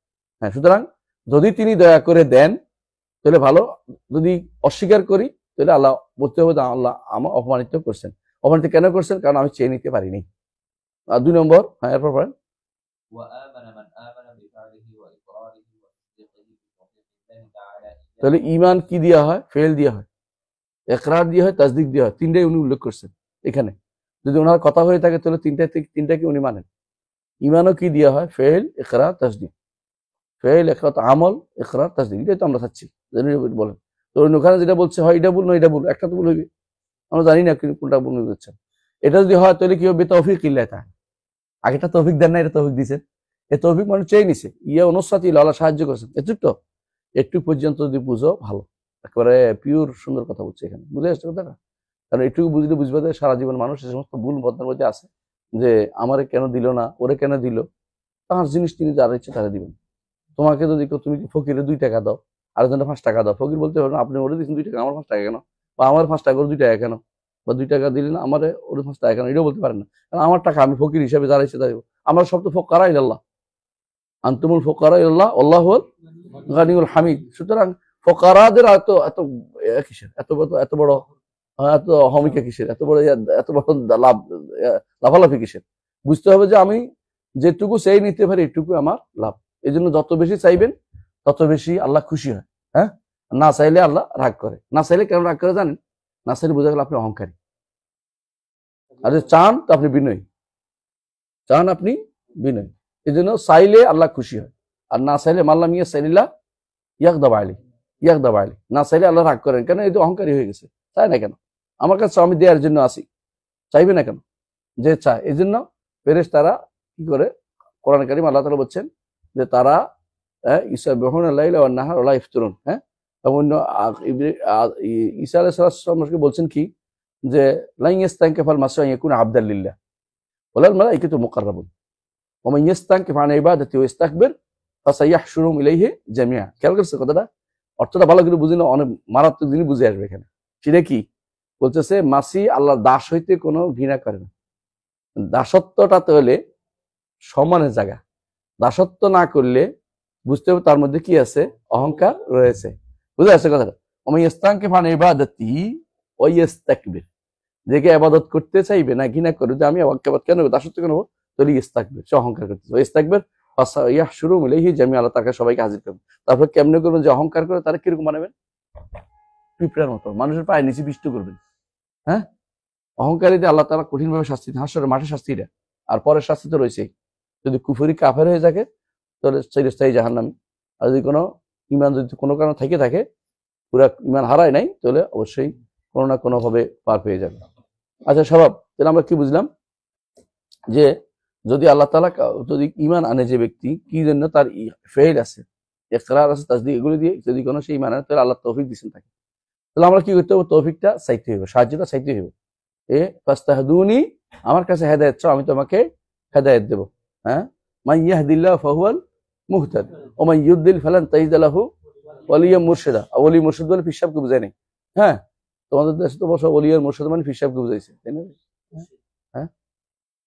হ্যাঁ, সুতরাং যদি তিনি দয়া করে দেন তাহলে ভালো, যদি অস্বীকার করি তাহলে আল্লাহ বলতে হবে আল্লাহ আমার অপমানিত করছেন। অপমানিত কেন করছেন? কারণ আমি চেয়ে নিতে পারিনি। আর 2 নম্বর, হ্যাঁ এরপর পড়েন। তাহলে ঈমান কি দেওয়া হয়? ফেল দেওয়া হয়, ইকরার দেওয়া হয়, তাসদিক দেওয়া হয়। তিনটাই উনি উল্লেখ করছেন এখানে। যদি ওনার কথা হয়ে থাকে তাহলে তিনটাকে উনি মানেন। ঈমানও কি দেওয়া হয়? ফেল, ইকরার, তাসদিক। ফেল, ইকরার, আমল, ইকরার, তাসদিক, এটাই তো আমরা চাচ্ছি বলেন। তো ওখানে যেটা বলছে হয় এটা ভুল, না এটা ভুল, একটা তো ভুল হইবে, আমরা জানি না কোনটা ভুল দিচ্ছেন। এটা যদি হয় তাহলে কি হবে? তৌফিক ইল্লাহ তাআলা, আগেটা তৌফিক দেন না, এটা তৌফিক দিয়েছেন। এই তৌফিক মানুষ চেয়ে নিছে, ইয়া অনুসাতি আল্লাহ সাহায্য করেছেন। একটু পর্যন্ত যদি বুঝো ভালো, একেবারে পিওর সুন্দর কথা বলছে এখানে, বুঝে আসছে কথাটা? কারণ একটু বুঝলে বুঝবে যে সারা জীবন মানুষ এই সমস্ত ভুল বদনার মধ্যে আছে, যে আমারে কেন দিল না, ওরে কেন দিল। তার জিনিস তিনি যারা ইচ্ছে তারা দিবেন। তোমাকে যদি তুমি ফকিরে 2 টাকা দাও, আরেকজনে 5 টাকা দাও, ফকির বলতে পারবেন আপনি ওরে দিচ্ছেন 2 টাকা, আমার 5 টাকা কেন, বা আমার 5 টাকা করে 2 টাকা কেন, বা 2 টাকা দিলেন আমারে, ওরে 5 টাকা কেন, এটাও বলতে পারেন না। কারণ আমার টাকা, আমি ফকির হিসাবে যারা ইচ্ছে তাই, আমরা সব তো ফোকারা ইলাল্লাহ, আনতুমুল ফোকারা ইলাল্লাহ আল্লাহুল গানিউল হামিদ। সুতরাং ফোকারাদের এত এত কিসের, এত বড় এত হমিকা কিসের, এত বড় লাভ লাফালাফি কিসের? বুঝতে হবে যে আমি যেটুকু চাই নিতে পারি এটুকু আমার লাভ। এই জন্য যত বেশি চাইবেন তত বেশি আল্লাহ খুশি হয়। হ্যাঁ, না চাইলে আল্লাহ রাগ করে। না চাইলে কেন রাগ করে জানেন? না চাইলে বোঝা গেল আপনি অহংকারী। আর যে চান তো আপনি বিনয়ী, চান আপনি বিনয়ী। এই জন্য চাইলে আল্লাহ খুশি হয়, আর না চাইলে মাল্লাম ইয়া চাইলিল্লাহ ইয়াকদাবা আলী, ইয়াকদাবা আলী, না চাইলে আল্লাহ রাগ করেন। কেন? এই তো অহংকারী হয়ে গেছে, চাই না কেন? আমার কাছে আমি দেওয়ার জন্য আসি, চাইবে না কেন? যে চায়। এই জন্য ফেরেশতারা কি করে? কোরআন কারীম আল্লাহ তাআলা বলছেন যে তারা ইউসাব্বিহুনা আল-লাইলা ওয়ান-নাহার ওয়া লা ইফতারুন। হ্যাঁ, এবং ঈসা আলাইহিস সালাম বলছেন কি, যে লা ইয়াস্তানকিফুল মাসীহু আন ইয়াকুনা আবদাল লিল্লাহ ওয়ালাল মালাইকাতু মুকাররাবুন ওয়া মান ইয়াস্তানকিফ আন ইবাদাতি ওয়া ইস্তাকবির ফাসাইয়াহশুরুহুম ইলাইহি জামিআ। খেয়াল করছে কথাটা? অর্থটা ভালো করে বুঝিনা, অনেক মারাত্মক জিনিস বুঝে আসবে এখানে। সেটা কি বলতেছে? মাসিহ আল্লাহর দাস হইতে কোনো ঘৃণা করে না। দাসত্বটা তো হলে সম্মানের জায়গা, দাসত্ব না করলে বুঝতে হবে তার মধ্যে কি আছে? অহংকার রয়েছে। বুঝে আসছে কথাটা? ওয়া ইয়াস্তানকিফ আন ইবাদাতি ওয়া ইস্তাকবির, যে কে ইবাদত করতে চাইবে না, ঘৃণা করে যে আমি কেন দাসত্ব কেন, তাহলে ইস্তাকবির, সে অহংকার করতেছে। ইস্তাকবির ফাসাইয়াহশুরুহুম ইলাইহি জামিআ, আল্লাহ তাকে সবাইকে হাজির করবে। তারপর কেমনে করবেন? যে অহংকার করে তারা কিরকম বানাবেন? পিঁপড়ার মতো, মানুষের পায়ে নিচে পিষ্ট করবেন। হ্যাঁ, অহংকারীদের আল্লাহ তাআলা কঠিন ভাবে শাস্তি দেন, হাসরের মাঠে শাস্তি দেন। আর পরের শাস্তি তো রয়েছেই, যদি কুফরি কাফের হয়ে থাকে তাহলে চিরস্থায়ী জাহান্নামী। আর যদি কোনো ইমান যদি কোনো কারণে থেকে থাকে, পুরা ইমান হারায় নাই, তাহলে অবশ্যই কোনো না কোনো ভাবে পার পেয়ে যাবে। আচ্ছা স্বভাব, তাহলে আমরা কি বুঝলাম যে যদি আল্লাহ তাআলা যদি ইমান আনে যে ব্যক্তি, কি জন্য তার ফেইল আছে, ইকরার আছে, তাসদীক, এগুলো দিয়ে যদি কোনো সেই ইমান আনে, তাহলে আল্লাহ তৌফিক দিচ্ছেন তাকে। তাহলে আমরা কি করতে হবে? তৌফিকটা চাইতে হবে, সাহায্যটা চাইতে হবে। ফাস্তাহদুনি, আমার কাছে হেদায়েত চাও, আমি তোমাকে হেদায়েত দেব। হ্যাঁ, মান ইয়াহদিল্লাহু ফাহুয়াল মুহতাদ ওয়া মান ইউদ্লিল ফালান তাজিদ লাহু ওয়ালিয়্যাম মুরশিদা। ওলি মুরশিদ বলে ফিসাবকে বুঝায় নাই। হ্যাঁ, তোমাদের দেশে তো বসা ওলিয়ার মুরশিদ মানে ফিসাবকে বুঝাইছে, তাই না? হ্যাঁ,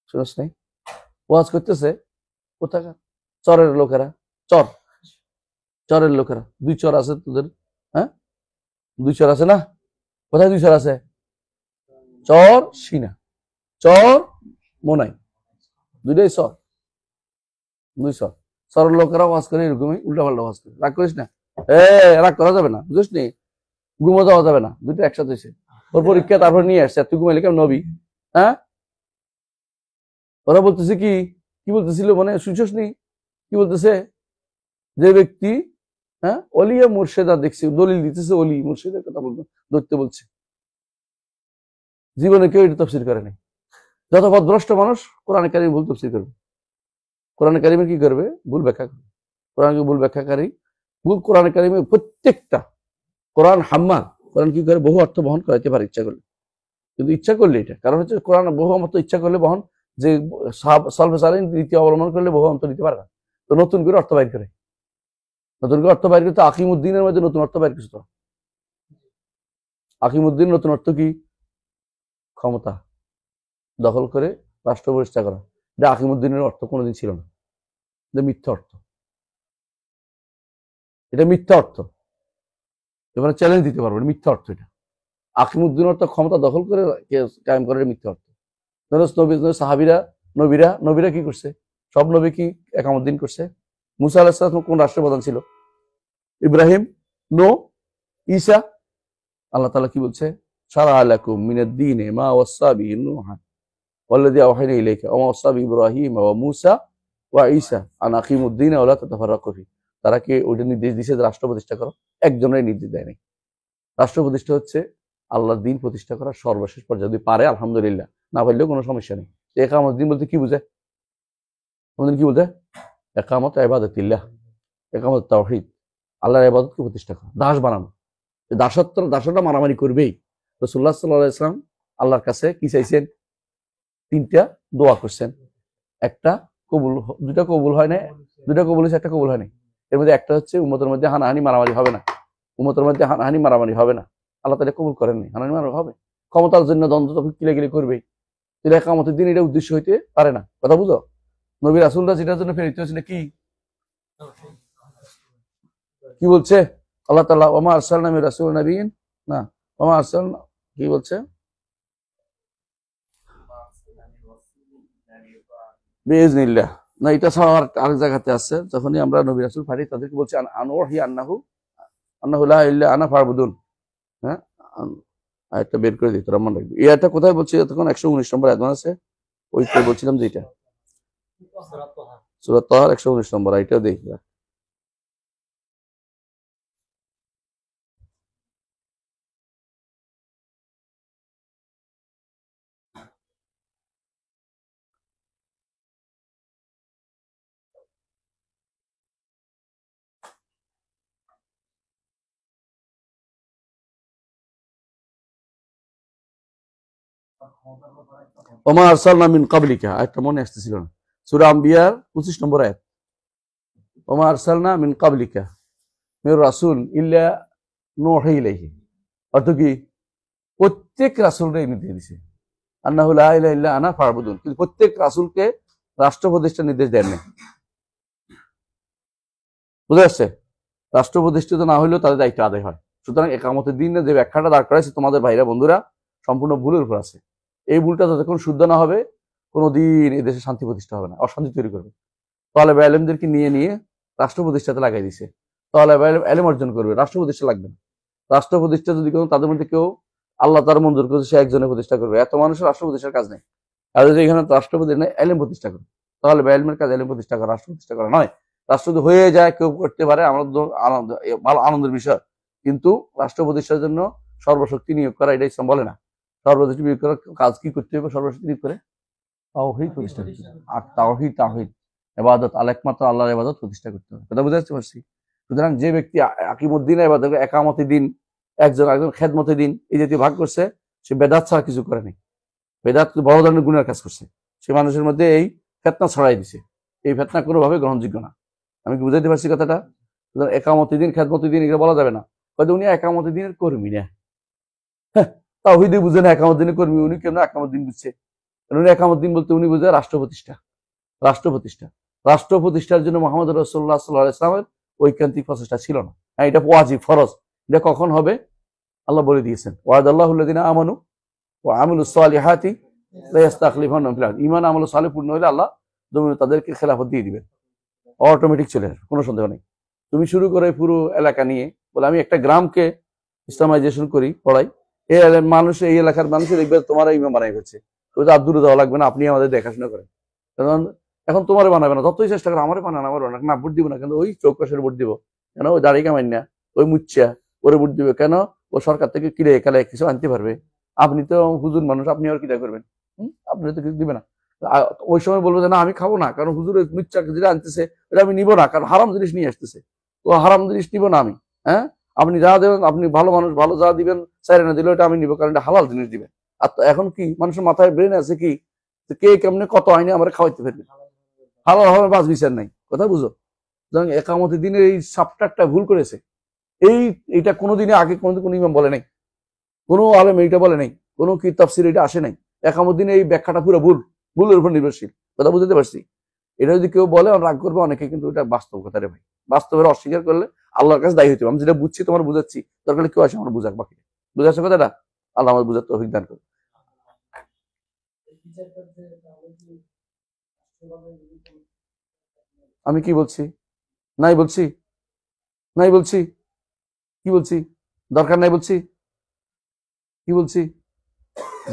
শুনছ নাই? ওয়াজ করতেছে কোথাকার চরের লোকেরা, চরের লোকেরা, 2 চর আছে তোদের। হ্যাঁ, 2 চর আছে না? কোথায় 2 চর আছে? চর সিনা, চর মোনাই, 2টাই চর, 2 চর। চরের লোকেরা ওয়াজ করে এরকমই উল্টা পাল্টা ওয়াজ করে। রাগ করিস না, রাগ করা যাবে না, বুঝিস নি? ঘুমো দেওয়া যাবে না, 2টা একসাথে হয়েছে। ওর পরীক্ষা তারপর নিয়ে আসছে, তুই ঘুমাইলে কেমন নবী? হ্যাঁ, ওরা বলতেছে কি বলতেছিল মানে শুনছস নি? কি বলতেছে? যে ব্যক্তি অলিয়া মুর্শেদা দেখছে, দলিল দিতেছে, অলি মুর্শেদের কথা বলতো, ধরতে বলছে, জীবনে কেউ এটা তাফসীর করে নাই। যত পথভ্রষ্ট মানুষ কোরআনে কারিম ভুল তাফসীর করবে, কোরআনে কারিমের কি করবে? ভুল ব্যাখ্যা করবে। কোরআনকে ভুল ব্যাখ্যাকারী, ভুল কোরআনে কারিমের প্রত্যেকটা কোরআন হাম্মার, কোরআন কি করে? বহু অর্থ বহন করাইতে পারে ইচ্ছা করলে, কিন্তু ইচ্ছা করলে এটা, কারণ হচ্ছে কোরআন বহু অর্থ ইচ্ছা করলে বহন, যে সালফে সালেহিন রীতি অবলম্বন করলে বহু অর্থ দিতে পারে না, তো নতুন করে অর্থ বাইর করে, নতুন করে অর্থ বাইর করতে আকিমুদ্দিনের মধ্যে নতুন অর্থ বাইর করছে। তো আকিমুদ্দিন নতুন অর্থ কি? ক্ষমতা দখল করে রাষ্ট্র প্রতিষ্ঠা করা। এটা আকিমুদ্দিনের অর্থ কোনোদিন ছিল না, এটা মিথ্যা অর্থ, এটা মিথ্যা অর্থ, এবার চ্যালেঞ্জ দিতে পারবো, মিথ্যা অর্থ এটা। আকিমুদ্দিন অর্থ ক্ষমতা দখল করে কায়েম করার মিথ্যা অর্থ। নবীরা কি করছে? সব নবী কি একামুদ্দিন করছে? মুসা আলাইহিস সালাম কোন রাষ্ট্রপ্রধান ছিল? ইব্রাহিম, নো, ঈসা। আল্লাহ তাআলা কি বলছে? শারা'a লাকুম মিনাদ-দীনি মা ওয়াসসা বিহি নূহান ওয়াল্লাযী আওহাইনা ইলাইকা ওয়া মা ওয়াসসা বিহি ইব্রাহিম ওয়া মূসা ওয়া ঈসা আন আকিমুদ-দীন ওয়া লা তাতাফাররাকু ফিহি। তারা কি ওইটা নির্দেশ দিয়েছে যে রাষ্ট্র প্রতিষ্ঠা করো? একজনের নির্দেশ দেয় নাই। রাষ্ট্র প্রতিষ্ঠা হচ্ছে আল্লাহর দ্বীন প্রতিষ্ঠা করার সর্বশেষ পর্যায়ে, যদি পারে আলহামদুলিল্লাহ, না পারলেও কোনো সমস্যা নেই। একামত দ্বীন বলতে কি বোঝায়? আমাদের কি বোঝায়? একামত ইবাদাতিল্লাহ, একামত তাওহীদ, আল্লাহর ইবাদতকে প্রতিষ্ঠা করা, দাস বানানো। দাসটা মারামারি করবেই। রাসূলুল্লাহ সাল্লাল্লাহু আলাইহি ওয়াসাল্লাম আল্লাহর কাছে কি চাইছেন? 3টা দোয়া করছেন, একটা কবুল, 2টা কবুল হয় না, 2টা কবুল হয়েছে, একটা কবুল হয়নি। এর মধ্যে একটা হচ্ছে উম্মতের মধ্যে হানাহানি মারামারি হবে না, উম্মতের মধ্যে হানাহানি মারামারি হবে না। আল্লাহ তাআলা কবুল করেননি, হানাহানি মারামারি হবে। ক্ষমতার জন্য দ্বন্দ্ব তখন কিলাকিলি করবেই, তাহলে কিয়ামতের দিন এটা উদ্দেশ্য হইতে পারে না। কথা বুঝো? নবী রাসূলরা যেটার জন্য প্রেরিত হয়েছিল কি বলছে আল্লাহ তাআলা? ওয়া মা আরসালনা মির রাসূলিন নাবিয়্যিন, না, ওয়া মা আরসালনা, কি বলছে? বিইজনিল্লাহ, না, এটা ছাড়া আরেক জায়গাতে আছে, যখনই আমরা নবী রাসূল পাঠাই তাদেরকে বলছে আনওয়াহি আন্নাহু লা ইলাহা ইল্লা আনা ফাবুদুন। হ্যাঁ, আয়াতটা বের করে দিতে রহমান রাখবি। এই আয়াতটা কোথায় বলছি? তখন 119 নম্বর আয়াত আছে, ওইটা বলছিলাম যে এটা সূরা তাহা 119 নম্বর, এটাও দেখি। ওমা আরসালনা মিন ক্বাবলিকা, আয়াতটা মনে আসতেছিল না, সূরা আম্বিয়ার 25 নম্বর আয়াত। ওমা আরসালনা মিন ক্বাবলিকা মির রাসূল ইল্লা নূহি ইলাইহি, অর্থ কি? প্রত্যেক রাসূলকে নির্দেশ দিয়েছে আন্নাহু লা ইলাহা ইল্লা আনা ফাবুদুন, কিন্তু প্রত্যেক রাসূলকে রাষ্ট্র প্রতিষ্ঠার নির্দেশ দেন না। বুঝা যাচ্ছে? রাষ্ট্র প্রতিষ্ঠিত না হইলেও তাদের দায়িত্ব আদায় হয়। সুতরাং একামতের দিনে যে ব্যাখ্যাটা দাঁড় করাইছে তোমাদের ভাইরা বন্ধুরা, সম্পূর্ণ ভুলের উপর আছে। এই ভুলটা যতক্ষণ শুদ্ধ না হবে, কোনোদিন এই দেশে শান্তি প্রতিষ্ঠা হবে না, অশান্তি তৈরি করবে। তালেব ইলমদেরকে নিয়ে রাষ্ট্র প্রতিষ্ঠাতে লাগাই দিছে। তালেব ইলম অর্জন করবে, রাষ্ট্র প্রতিষ্ঠা লাগবে না। রাষ্ট্র প্রতিষ্ঠা যদি কোনো তাদের মধ্যে কেউ আল্লাহ তার মঞ্জুর করেছে, সে একজনের প্রতিষ্ঠা করবে। এত মানুষের রাষ্ট্র প্রতিষ্ঠার কাজ নেই। আর যদি এখানে রাষ্ট্র প্রতিষ্ঠা নেই, ইলম প্রতিষ্ঠা করবে, তাহলে ইলমের কাজ ইলম প্রতিষ্ঠা করা, রাষ্ট্র প্রতিষ্ঠা করা নয়। রাষ্ট্র যদি হয়ে যায় কেউ করতে পারে, আনন্দ ভালো আনন্দের বিষয়, কিন্তু রাষ্ট্র প্রতিষ্ঠার জন্য সর্বশক্তি নিয়োগ করা এটা ইসলাম বলে না। সর্বশক্তি নিয়োগ করার কাজ কি করতে হবে? সর্বশক্তি নিয়োগ করে তাওহীদ প্রতিষ্ঠা করতে হবে। আর তাওহীদ ইবাদত, একমাত্র আল্লাহর ইবাদত প্রতিষ্ঠা করতে হবে। কথা বুঝতে পারছি? সুতরাং যে ব্যক্তি আকিমুদ্দিন ইবাদত, একামতি দিন, একজন খেদমতি দিন, এই জাতীয় ভাগ করছে, সে বেদাত ছাড়া কিছু করেনি। বেদাত বড় ধরনের গুণের কাজ করছে। সে মানুষের মধ্যে এই ফেতনা ছড়াই দিছে। এই ফেতনা কোনোভাবে গ্রহণযোগ্য না। আমি কি বুঝাইতে পারছি কথাটা? একামতি দিন, খেদমতি দিন এগুলো বলা যাবে না। হয়তো উনি একামতি দিনের কর্মী না, তাওহীদে বুঝে না একামত দিনের কর্মী, উনি কেন একামত দিন বুঝছে? উনি একামত দিন বলতে উনি বুঝে রাষ্ট্র প্রতিষ্ঠা। রাষ্ট্র প্রতিষ্ঠার জন্য মুহাম্মদ রাসূলুল্লাহ সাল্লাল্লাহু আলাইহি ওয়াসাল্লামের ঐকান্তিক প্রচেষ্টা ছিল না। হ্যাঁ, এটা ওয়াজিব, ফরজ। এটা কখন হবে? আল্লাহ বলে দিয়েছেন, ওয়াদাল্লাহুল্লাযিনা আমানু ওয়া আমিলুস সালিহাতি লা ইস্তাখলিফান্নাহুম ফিল আরদ। ঈমান আমল সালেহ পূর্ণ হলে আল্লাহ জমিনে তাদেরকে খেলাফত দিয়ে দিবেন। অটোমেটিক চলে আসবে, কোনো সন্দেহ নেই। তুমি শুরু করে পুরো এলাকা নিয়ে বলে আমি একটা গ্রামকে ইসলামাইজেশন করি, পড়াই, এই মানুষ, এই এলাকার মানুষের দেখবে তোমার ইমাম বানাই ফেলছে, ওই তো আর দূরে যাওয়া লাগবে না, আপনি আমাদের দেখাশোনা করেন। কারণ এখন তোমারে বানাবে না, যতই চেষ্টা করে আমারে বানান, আমার বানান না, ভোট দিব না, কিন্তু ওই চৌকশের ভোট দিব কেন? ওই দাড়ি কামাই না, ওই মুচ্ছা ওরে ভোট দিবে কেন? ও সরকার থেকে কিরে একালে কিছু আনতে পারবে। আপনি তো হুজুর মানুষ, আপনি আর কিটা করবেন? আপনি তো কিছু দিবে না। ওই সময় বলবো যে না আমি খাবো না, কারণ হুজুরের মুচ্ছা যেটা আনতেছে এটা আমি নিবো না, কারণ হারাম জিনিস নিয়ে আসতেছে, ও হারাম জিনিস নিব না আমি। হ্যাঁ, আপনি যা দেবেন, আপনি ভালো মানুষ, ভালো যা দিবেন, সাইরেনা দিলে ওটা আমি নিবো, কারণ এটা হালাল জিনিস দিবেন। আর এখন কি মানুষের মাথায় ব্রেন আছে কি, কে কেমনে কত আইনে আমরা খাওয়াইতে পারবে, হালাল হবে বাস বিচার নাই। কথা বুঝো? সুতরাং একামতের দিনের এই সাবটারটা ভুল করেছে। এইটা কোনোদিনে আগে কোনো ইমাম বলে নাই, কোনো আলেম এইটা বলে নাই, কোনো কি তাফসির এটা আসে নাই। একামতের দিনে এই ব্যাখ্যাটা পুরো ভুলের উপর নির্ভরশীল। কথা বুঝতে পারছি? এটা যদি কেউ বলে রাগ করবে অনেকে, কিন্তু এটা বাস্তব কথা রে ভাই। বাস্তবের অস্বীকার করলে আল্লাহর কাছে দায়ী হইতে হবে। আমি যেটা বুঝছি তোমার বুঝাচ্ছি, দরকার কেউ আসে আমার বুঝাক, বাকি বুঝাচ্ছে কথাটা আল্লাহ আমার বুঝার তৌফিক দান করুন। আমি কি বলছি? নাই বলছি কি বলছি? দরকার নাই বলছি কি বলছি?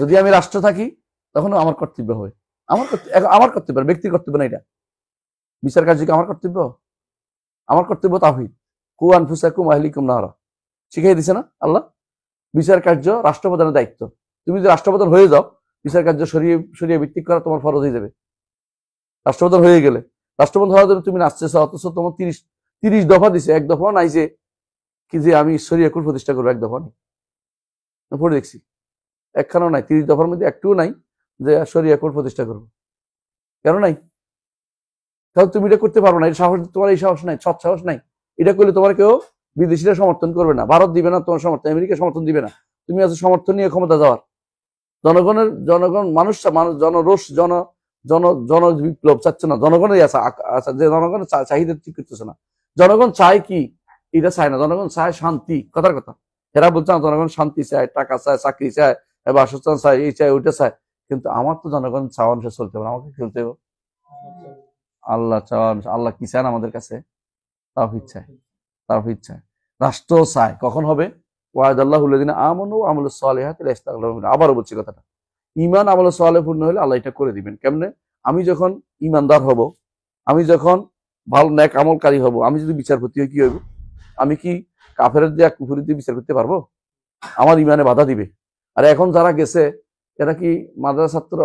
যদি আমি রাষ্ট্র থাকি তখন আমার কর্তব্য হবে, আমার কর্তব্য, ব্যক্তির কর্তব্য না। এটা বিচার কার্য কি আমার কর্তব্য? আমার কর্তব্য তাওহীদ, কু আনফুসাকুম আহলিকুম নারা শিখিয়ে দিছে না আল্লাহ? বিচার কার্য রাষ্ট্রপ্রধানের দায়িত্ব। তুমি যদি রাষ্ট্রপ্রধান হয়ে যাও, বিচার কার্য সরিয়ে ভিত্তিক করা তোমার ফরজ হয়ে যাবে। রাষ্ট্রপ্রধান হয়ে গেলে, রাষ্ট্রপ্রধান হওয়ার জন্য তুমি নাচতেছ, অথচ তোমার 30 দফা দিছে, এক দফা নাই যে কি যে আমি শরিয়া কোর্ট প্রতিষ্ঠা করবো, এক দফা নেই। পড়ে দেখছি একখানেও নাই, 30 দফার মধ্যে একটুও নাই যে শরিয়া কোর্ট প্রতিষ্ঠা করবো। কেন নাই? তাহলে তুমি এটা করতে পারো না, এই সাহস, তোমার এই সাহস নাই, সৎ সাহস নাই। এটা করলে তোমার কেউ বিদেশিরা সমর্থন করবে না, ভারত দিবে না তোমার সমর্থন, আমেরিকা সমর্থন দিবে না। তুমি আজ সমর্থন নিয়ে ক্ষমতা যাওয়ার, জনগণ মানুষ জনরোষ জন বিপ্লব চাচ্ছে না, জনগণের আছে যে জনগণের চাহিদা ঠিক করতেছে না। জনগণ চায় কি? এটা চায় না, জনগণ চায় শান্তি। কথার কথা এরা বলছে না, জনগণ শান্তি চায়, টাকা চায়, চাকরি চায়, বাসস্থান চায়, এই চায় ওইটা চায়। কিন্তু আমার তো জনগণ চাওয়া অনুসারে চলতে হবে, আমাকে চলতে হবে। আল্লাহ চাওয়া, আল্লাহ কি চান আমাদের কাছে? তাওহীদ চায়, তাওহীদ চায়, রাষ্ট্র চায়। কখন হবে? ওয়াদাল্লাহুল্লাযিনা আমানু ওয়া আমিলুস সালিহাতি লা ইস্তাগফিরুন। আবারও বলছি কথাটা, ঈমান আমল সালেহ পূর্ণ হলে আল্লাহ এটা করে দিবেন। কেমনে? আমি যখন ঈমানদার হব, আমি যখন ভালো নেক আমলকারী হব, আমি যদি বিচারপতি হই কি হইব? আমি কি কাফেরের দিয়ে কুফরি দিয়ে বিচার করতে পারবো? আমার ঈমানে বাধা দিবে। আর এখন যারা গেছে এরা কি মাদ্রাসা ছাত্র,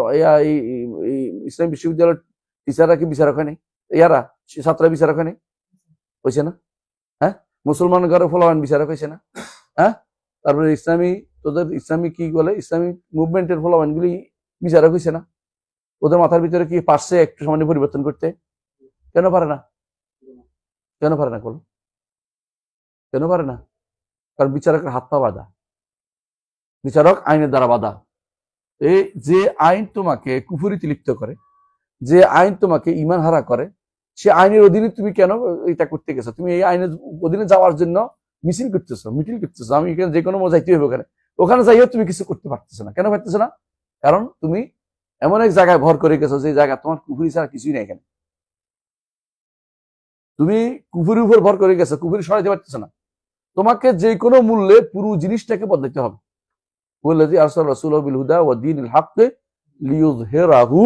ইসলামী বিশ্ববিদ্যালয়ের টিচাররা কি বিচারক হয়নি? ইয়ারা ছাত্ররা বিচারক হয়নি? হয়েছে না? হ্যাঁ, মুসলমান ঘরে ফলাওয়ান বিচারক হয়েছে না? হ্যাঁ, তারপরে তোদের ইসলামী কি বলে, ইসলামিক মুভমেন্টের ফলাওয়ান গুলি বিচারক হয়েছে না? ওদের মাথার ভিতরে কি পারছে একটু সামান্য পরিবর্তন করতে? কেন পারে না? কেন পারে না? কেন পারে না? কারণ বিচারকের হাত পা বাঁধা, বিচারক আইনের দ্বারা বাঁধা। এই যে আইন তোমাকে কুফরিতে লিপ্ত করে, যে আইন তোমাকে ঈমান হারা করে, সে আইনের অধীনে তুমি কেন এটা করতে গেছো? তুমি এই আইনের অধীনে যাওয়ার জন্য মিছিল করতেছো, মিটিং করতেছো, আমি এখানে যে কোনো যাইতে হবে ওখানে যাইও তুমি কিছু করতে পারতেছো না। কেন পারতেছো না? কারণ তুমি এমন এক জায়গায় ভর করে গেছো যে জায়গা তোমার কুফরি ছাড়া কিছুই নেই। এখানে তুমি কুফরির উপর ভর করে গেছো, কুফরি সরাইতে পারতেছো না। তোমাকে যে কোনো মূল্যে পুরো জিনিসটাকে বদলাতে হবে। ওয়াল্লাযী আরসালা রাসূলাহু বিল হুদা ওয়া দীনিল হাক্কি লিইয়ুযহিরাহু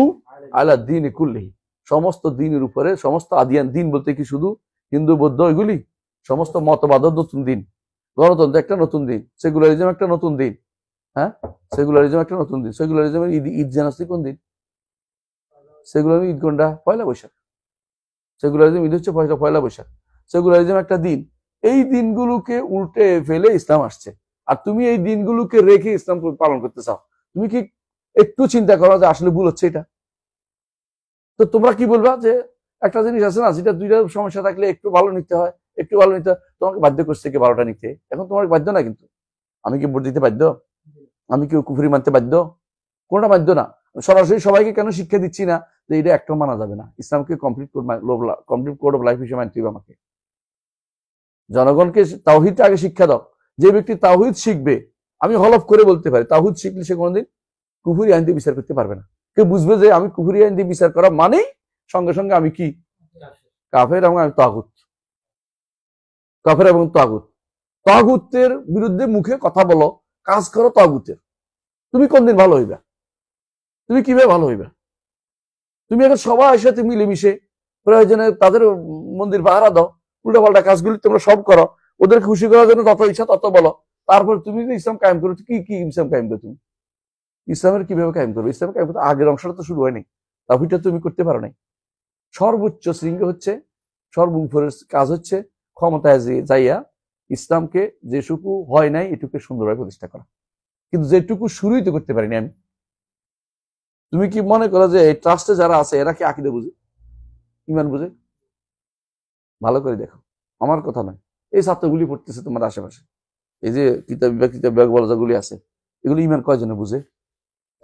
আলা দীনি কুল্লিহি। সমস্ত দিনের উপরে, সমস্ত আদিয়ান দিন বলতে কি শুধু হিন্দু বৌদ্ধ এগুলি, সমস্ত মতবাদ নতুন দিন, গণতন্ত্র একটা নতুন দিন, সেকুলারিজম একটা নতুন দিন, হ্যাঁ সেকুলারিজম একটা নতুন দিন। সেকুলারিজমের ঈদ জানাচ্ছি কোন দিন? সেকুলারিজম ঈদ কোনটা? পয়লা বৈশাখ। সেকুলারিজম ঈদ হচ্ছে পয়লা বৈশাখ। সেকুলারিজম একটা দিন। এই দিনগুলোকে উল্টে ফেলে ইসলাম আসছে, আর তুমি এই দিনগুলোকে রেখে ইসলাম পালন করতে চাও। তুমি কি একটু চিন্তা করো যে আসলে ভুল হচ্ছে এটা? তো তোমরা কি বলবা যে একটা জিনিস আছে না, যেটা দুইটা সমস্যা থাকলে একটু ভালো নিতে হয়, একটু ভালো নিতে হয়, তোমাকে বাধ্য করছে কি 12টা নিতে, এখন তোমার বাধ্য না। কিন্তু আমি কি ভোট দিতে বাধ্য? আমি কি কুফরি মানতে বাধ্য? কোনটা বাধ্য না। সরাসরি সবাইকে কেন শিক্ষা দিচ্ছি না যে এটা একটা মানা যাবে না, ইসলামকে কমপ্লিট কোড অফ লাইফ হিসেবে মানতে হবে আমাকে। জনগণকে তাওহীদটা আগে শিক্ষা দাও। যে ব্যক্তি তাওহীদ শিখবে, আমি হলফ করে বলতে পারি, তাওহীদ শিখলে সে কোনোদিন কুফরি আইন দিয়ে বিচার করতে পারবে না। কেউ বুঝবে যে আমি কুফরি আইন দিয়ে বিচার করা মানেই সঙ্গে সঙ্গে আমি কি কাফের এবং আমি তাগুত, কাফের এবং তাগুত। তাগুতের বিরুদ্ধে মুখে কথা বলো, কাজ করো তাগুতের, তুমি কোনদিন ভালো হইবা? তুমি কিভাবে ভালো হইবা? তুমি এখন সবার সাথে মিলেমিশে প্রয়োজনে তাদের মন্দির পাহারা দাও, উল্টাপাল্টা কাজগুলি তোমরা সব করো, ওদের খুশি করার জন্য যত ইচ্ছা তত বলো। তারপর তুমি যে ইসলাম কায়েম করো, কি কি ইসলাম কায়েম করো? তুমি ইসলামের কিভাবে কায়েম করবে? ইসলামের কায়েম করতে আগের অংশটা তো শুরু হয়নি, তাওহীদটা তুমি করতে পারো নাই। সর্বোচ্চ শৃঙ্গ হচ্ছে, সর্বোপরের কাজ হচ্ছে ক্ষমতায় যাইয়া ইসলামকে যেটুকু হয় নাই এটুকু সুন্দরভাবে প্রতিষ্ঠা করা। কিন্তু যেটুকু শুরুই তো করতে পারিনি আমি। তুমি কি মনে করো যে এই ট্রাস্টে যারা আছে এরা কি আকীদা বুঝে, ইমান বুঝে? ভালো করে দেখো, আমার কথা নয়। এই ছাত্রগুলি পড়তেছে তোমার আশেপাশে, এই যে কিতাব বিভাগ বলা যেগুলি আছে, এগুলি ইমান কয়জনে বুঝে?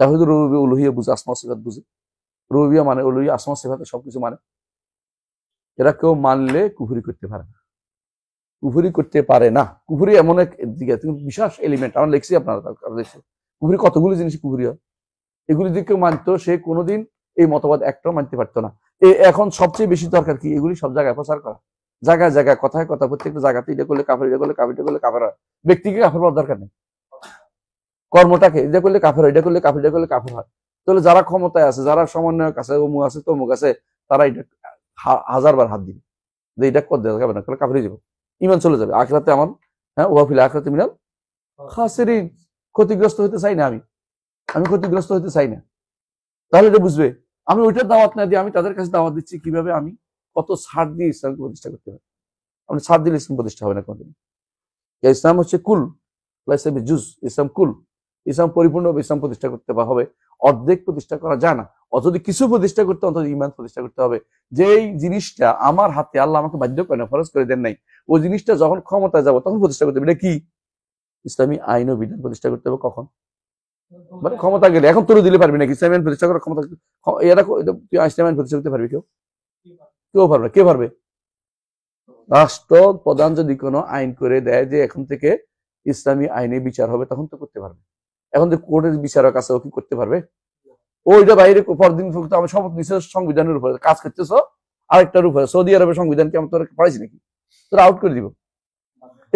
তাওহীদ রুবুবিয়্যাহ উলুহিয়্যাহ বুঝে, আসমা সিফাত বুঝে। রুবুবিয়্যাহ মানে উলুহিয়্যাহ, আসমা সিফাত সবকিছু মানে। এরা কেউ মানলে কুফরি করতে পারে না, কুফরি করতে পারে না। কুফরি এমন এক দিকে বিশেষ এলিমেন্ট, আমরা লিখছি, আপনারা দেখছি কুফরি কতগুলি জিনিস কুফরি হয়। এগুলি যদি কেউ মানতো সে কোনোদিন এই মতবাদ একটাও মানতে পারতো না। এখন সবচেয়ে বেশি দরকার কি? এগুলি সব জায়গায় প্রচার করা, জায়গায় জায়গায়, কথায় কথা, প্রত্যেকটা জায়গাতে এটা করলে কাফের, এটা করলে কাফের, এটা করলে কাফের হয়। ব্যক্তিকে কাফের হওয়ার দরকার নেই, কর্মটাকে এটা করলে কাফের হয়, এটা করলে কাফের, এটা করলে কাফের হয়। তাহলে যারা ক্ষমতায় আছে, যারা সমন্বয়ক আছে, অমুক আছে তমুক আছে, তারা এটা হাজারবার হাত দিবে যে এটা কর দেওয়া যাবে না, তাহলে কাফের হয়ে যাবে, ইমান চলে যাবে। আখিরাতে আমার, হ্যাঁ, ওয়াফিল আখিরাতি মিনাল খাসিরিন, ক্ষতিগ্রস্ত হতে চাই না, আমি ক্ষতিগ্রস্ত হতে চাই না। তাহলে এটা বুঝবে আমি ওইটার দাওয়াত না দিয়ে আমি তাদের কাছে দাওয়াত দিচ্ছি কিভাবে আমি কত ছাড় দিয়ে ইসলামকে প্রতিষ্ঠা করতে পারি। আপনি ছাড় দিলে ইসলাম প্রতিষ্ঠা হবে না কোনদিন। ইসলাম হচ্ছে কুল, জুজ, ইসলাম কুল, ইসলাম পরিপূর্ণভাবে ইসলাম প্রতিষ্ঠা করতে হবে। অর্ধেক প্রতিষ্ঠা করা যায় না। অথচ কিছু প্রতিষ্ঠা করতে অন্তত ঈমান প্রতিষ্ঠা করতে হবে। যেই জিনিসটা আমার হাতে আল্লাহ আমাকে বাধ্য করে না, ফরজ করে দেন নাই, ওই জিনিসটা যখন ক্ষমতায় যাব তখন প্রতিষ্ঠা করতে হবে। এটা কি? ইসলামী আইন ও বিধান প্রতিষ্ঠা করতে হবে। কখন? মানে ক্ষমতা গেলে। এখন তুলে দিলে পারবি নাকি ইসলামী আইন প্রতিষ্ঠা করার ক্ষমতা? এরা ইসলামী আইন প্রতিষ্ঠা করতে পারবি? কেউ পারবে না। কে পারবে? রাষ্ট্র প্রধান যদি কোনো আইন করে দেয় যে এখন থেকে ইসলামী আইনে বিচার হবে, তখন তো করতে পারবে। এখন যে কোর্টের বিচারক আছে, ও কি করতে পারবে? ওইটা বাইরে পরদিন আমি শপথ নিচ্ছে সংবিধানের উপরে কাজ করতেছ, আরেকটার উপরে। সৌদি আরবের সংবিধানকে আমি তোর পড়াইছি নাকি? তোরা আউট করে দিব।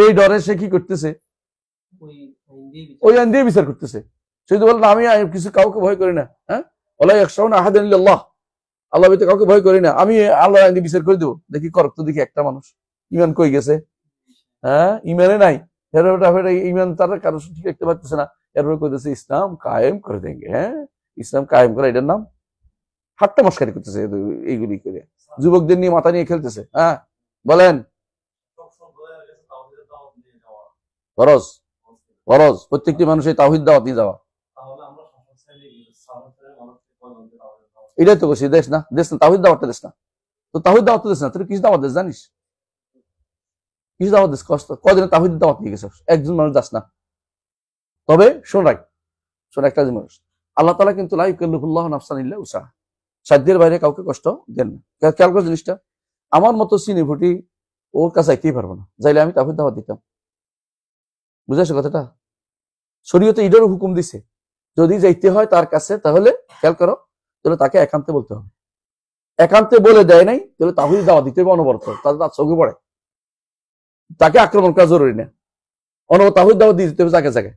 এই ডরে সে কি করতেছে? ওই আইন দিয়ে বিচার করতেছে। সে তো বলে না, আমি কিছু কাউকে ভয় করি না। হ্যাঁ, ওয়ালা ইয়াখশাউনা আহাদান ইল্লাল্লাহ, আল্লাহ ব্যতীত কাউকে ভয় করি না, আমি আল্লাহর আইন দিয়ে বিচার করে দেবো। দেখি করক তো, দেখি একটা মানুষ ইমান কই গেছে? হ্যাঁ, ইমানে নাই। ইমান তারা কারো ঠিক দেখতে পাচ্ছে না, এরপরে কইতেছে ইসলাম কায়েম করে দেঙ্গে। হ্যাঁ, ইসলাম কায়েম করা, এটার নাম হাট্টা মস্কারি করতেছে এইগুলি করে, যুবকদের নিয়ে মাথা নিয়ে খেলতেছে। হ্যাঁ বলেন, ফরজ, ফরজ প্রত্যেকটি মানুষের তাওহীদ দাওয়াত নিয়ে যাওয়া। এটাই তো বসে দেশ না, দেশ না, তাওহীদ দাওয়াতটা দেশ না। তো তাওহীদ দাওয়াত দেশ না, তুই কিছু দাওয়াত দেশ জানিস? কিছু দাওয়াত দেশ কষ্ট কদিন তাওহীদ দাওয়াত নিয়ে গেছ, একজন মানুষ দাস না। তবে শোন একটা জিনিস, আল্লাহ তাআলা কিন্তু লা ইউকাল্লিফুল্লাহু নাফসান ইল্লা উসাহা, সাধ্যের বাইরে কাউকে কষ্ট দেন না। খেয়াল করে জিনিসটা, আমার মতো চিনি ফুটি ওর কাছে যাইতেই পারবো না, যাইলে আমি তাওহীদ দাওয়াত দিতাম। বুঝাইছো কথাটা? শরীয়তে ঈদের হুকুম দিছে, যদি যাইতে হয় তার কাছে, তাহলে খেয়াল করো, তাহলে তাকে একান্তে বলতে হবে। একান্তে বলে দেয় নাই, তাহলে তাওহীদ দাওয়াত দিতে হবে অনবরত, তাতে তার চোখে পড়ে। তাকে আক্রমণ করা জরুরি না, অনবরত তাওহীদ দাওয়াত দিতে হবে জায়গায় জায়গায়।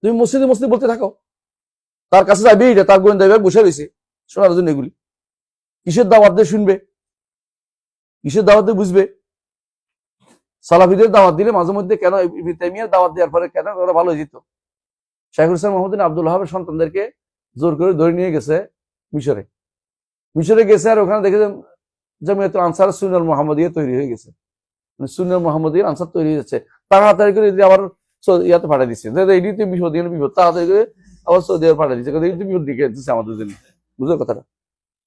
তুমি মসজিদে মসজিদে বলতে থাকো, তার কাছে যাবি, তার গোয়েন্দা বিভাগ বসে রয়েছে শোনার জন্য এগুলি। কিসের দাওয়াত দিয়ে শুনবে, কিসের দাওয়াত দিয়ে বুঝবে? সালাফিদের দাওয়াত দিলে মাঝে মধ্যে কেন ইবনে তাইমিয়ার দাওয়াত দেওয়ার পরে কেন ওরা ভালো হয়ে যেত? শাইখুল ইসলাম মুহাম্মদ বিন আব্দুল ওয়াহাবের সন্তানদেরকে জোর করে ধরে নিয়ে গেছে মিশরে। মিশরে গেছে আর ওখানে দেখেছেন জামিয়াতুল আনসার সুন্নাতুল মুহাম্মাদিয়া তৈরি হয়ে গেছে, মানে সুন্নাতুল মুহাম্মাদিয়া আনসার তৈরি হয়ে যাচ্ছে। তাড়াতাড়ি করে আবার ইয়াতে পাঠিয়ে দিচ্ছে, এইটিতে বিপদ, তাড়াতাড়ি করে আবার সৌদি আরব পাঠিয়ে দিচ্ছে, এইটি বিপদ দিকে দিচ্ছে আমাদের জন্য। বুঝলো কথাটা?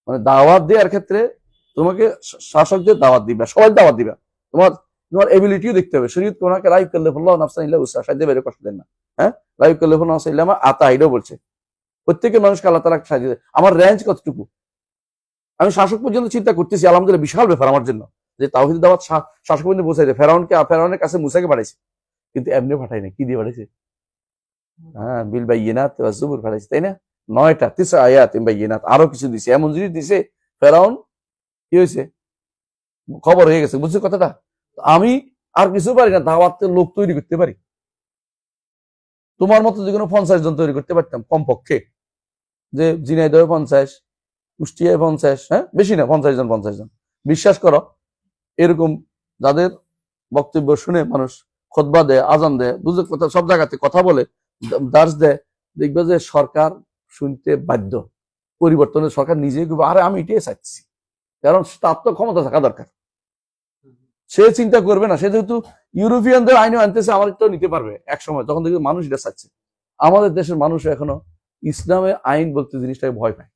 মানে দাওয়াত দেওয়ার ক্ষেত্রে তোমাকে শাসকদের দাওয়াত দিবে, সবাই দাওয়াত দিবে, তোমার তোমার এবিলিটিও দেখতে হবে। শরীয়ত কোনাকে লা ইউকাল্লিফুল্লাহু নাফসান ইল্লা উসআহা, সাধ্য বাইরে কষ্ট দেন না। হ্যাঁ, লা ইউকাল্লিফুল্লাহু নাফসান ইল্লা মা আতা, এটাও বলছে। প্রত্যেকের মানুষকে আল্লাহ তাআলা সাহায্য দেয়। আমার রেঞ্জ কতটুকু, আমি শাসক পর্যন্ত চিন্তা করতেছি, আলহামদুলিল্লাহ বিশাল ব্যাপার আমার জন্য যে তাওহীদের দাওয়াত শাসক পর্যন্ত পৌঁছাইছে। ফেরাউনের কাছে মুসাকে পাঠাইছে, কিন্তু এমনি পাঠাই না, কি দিয়ে পাঠাইছে? হ্যাঁ, বিল বাইয়িনাত ওয়াজ জুবুর পাঠাইছে, তাই না? 9টা 9 আয়াত বাইয়িনাত, আরো কিছু দিছে, এমন জিনিস দিছে ফেরাউন কি হয়েছে, খবর হয়ে গেছে। বুঝছো কথাটা? আমি আর কিছু পারি না, দাওয়াতের লোক তৈরি করতে পারি। তোমার মতো যে কোনো 50 জন তৈরি করতে পারতাম কমপক্ষে, যে ঝিনাইদহে 50, কুষ্টিয়ায় 50, হ্যাঁ বেশি না, 50 জন। বিশ্বাস করো, এরকম যাদের বক্তব্য শুনে মানুষ খুতবা দেয়, আজান দেয়, বুঝে কথা, সব জায়গাতে কথা বলে, দার্স দেয়, দেখবে যে সরকার শুনতে বাধ্য। পরিবর্তনের সরকার নিজেই আরে আমি এটাই চাচ্ছি, কারণ তার তো ক্ষমতা থাকা দরকার। সে চিন্তা করবে না, সে যেহেতু ইউরোপিয়ানদের আইনে আনতেছে, আমার তো নিতে পারবে এক সময়, তখন দেখবে মানুষ এটা চাচ্ছে। আমাদের দেশের মানুষ এখনো ইসলামের আইন বলতে জিনিসটাকে ভয় পায়।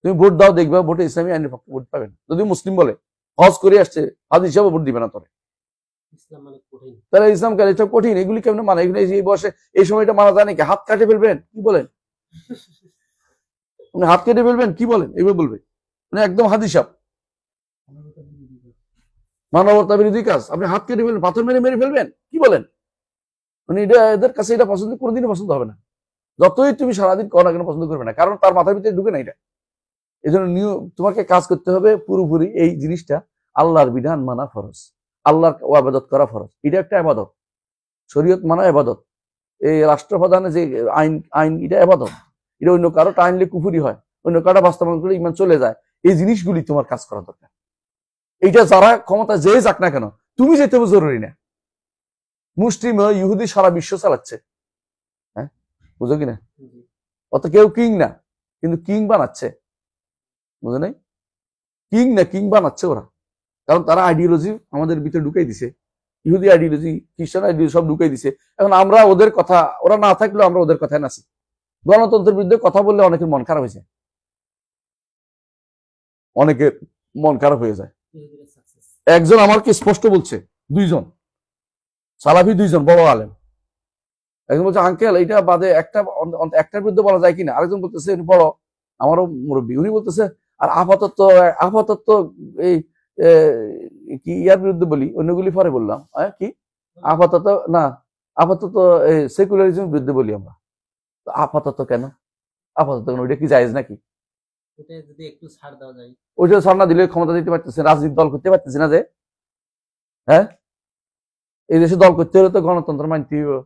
তুমি ভোট দাও, দেখবে ভোটে ইসলামী আইনের পক্ষে ভোট পাবে না। যদি মুসলিম বলে হজ করে আসছে, হাজ হিসাবে ভোট দিবে না তোরে, তাহলে ইসলাম কাল এটা কঠিন, এগুলি কেমন মানে? এগুলো এই বয়সে এই সময়টা মানা যায় নাকি? হাত কাটে ফেলবেন, কি বলেন? মানে হাত কেটে ফেলবেন, কি বলেন? এভাবে বলবে, মানে একদম হাত হিসাব, মানবতা বিরোধী কাজ। আপনি হাত কেটে ফেলবেন, পাথর মেরে ফেলবেন, কি বলেন? মানে এটা এদের কাছে এটা পছন্দ, কোনোদিনই পছন্দ হবে না। যতই তুমি সারাদিন করো না কেন, পছন্দ করবে না, কারণ তার মাথার ভিতরে ঢুকে না এটা। এই জন্য তোমাকে কাজ করতে হবে পুরোপুরি এই জিনিসটা, আল্লাহর বিধান মানা ফরজ, আল্লাহর ইবাদত করা ফরজ। এটা একটা ইবাদত, শরীয়ত মানা ইবাদত। এই রাষ্ট্রপ্রধানে যে আইন এটা ইবাদত, এটা অন্য কারো আইনলে কুফরি হয়, অন্য কারো বাস্তবায়ন করলে ইমান চলে যায়। এই জিনিসগুলি তোমার কাজ করা দরকার। এইটা যারা ক্ষমতা যে যাক না কেন, তুমি যেতে হবে জরুরি না। মুসলিম ইহুদি সারা বিশ্ব চালাচ্ছে, হ্যাঁ বুঝো কিনা? অত কেউ কিং না, কিন্তু কিং বানাচ্ছে, বুঝো নাই? কিং না, কিং বানাচ্ছে ওরা, কারণ তারা আইডিওলজি আমাদের ভিতরে ঢুকাই দিছে, ইহুদি আইডিওলজি, খ্রিস্টান আইডিওলজি সব ঢুকাই দিছে। এখন আমরা ওদের কথা, ওরা না থাকলেও আমরা ওদের কথায় নাচি। গণতন্ত্রের বিরুদ্ধে কথা বললে অনেকের মন খারাপ হয়ে যায়, অনেকের মন খারাপ হয়ে যায়। একজন আমাকে স্পষ্ট বলছে, 2 জন সালাফি, 2 জন বড় আলেম, একজন বলছে আঙ্কেল এইটা বাদে একটার বিরুদ্ধে বলা যায় কিনা? আরেকজন বলতেছে বড়, আমারও মুরব্বী, উনি বলতেছে আর আপাতত এই কি ইয়ার বিরুদ্ধে বলি, অন্যগুলি পরে বললাম, কি আপাতত না, আপাতত সেকুলারিজমের বিরুদ্ধে বলি আমরা। আপাতত কেন? ওইটা কি জায়েজ নাকি? ওইটা ছাড় না দিলে ক্ষমতা দিতে পারতেছে, রাজনীতি দল করতে পারতেছে না যে, হ্যাঁ এই দেশে দল করতে হলে তো গণতন্ত্র মানতে হবে।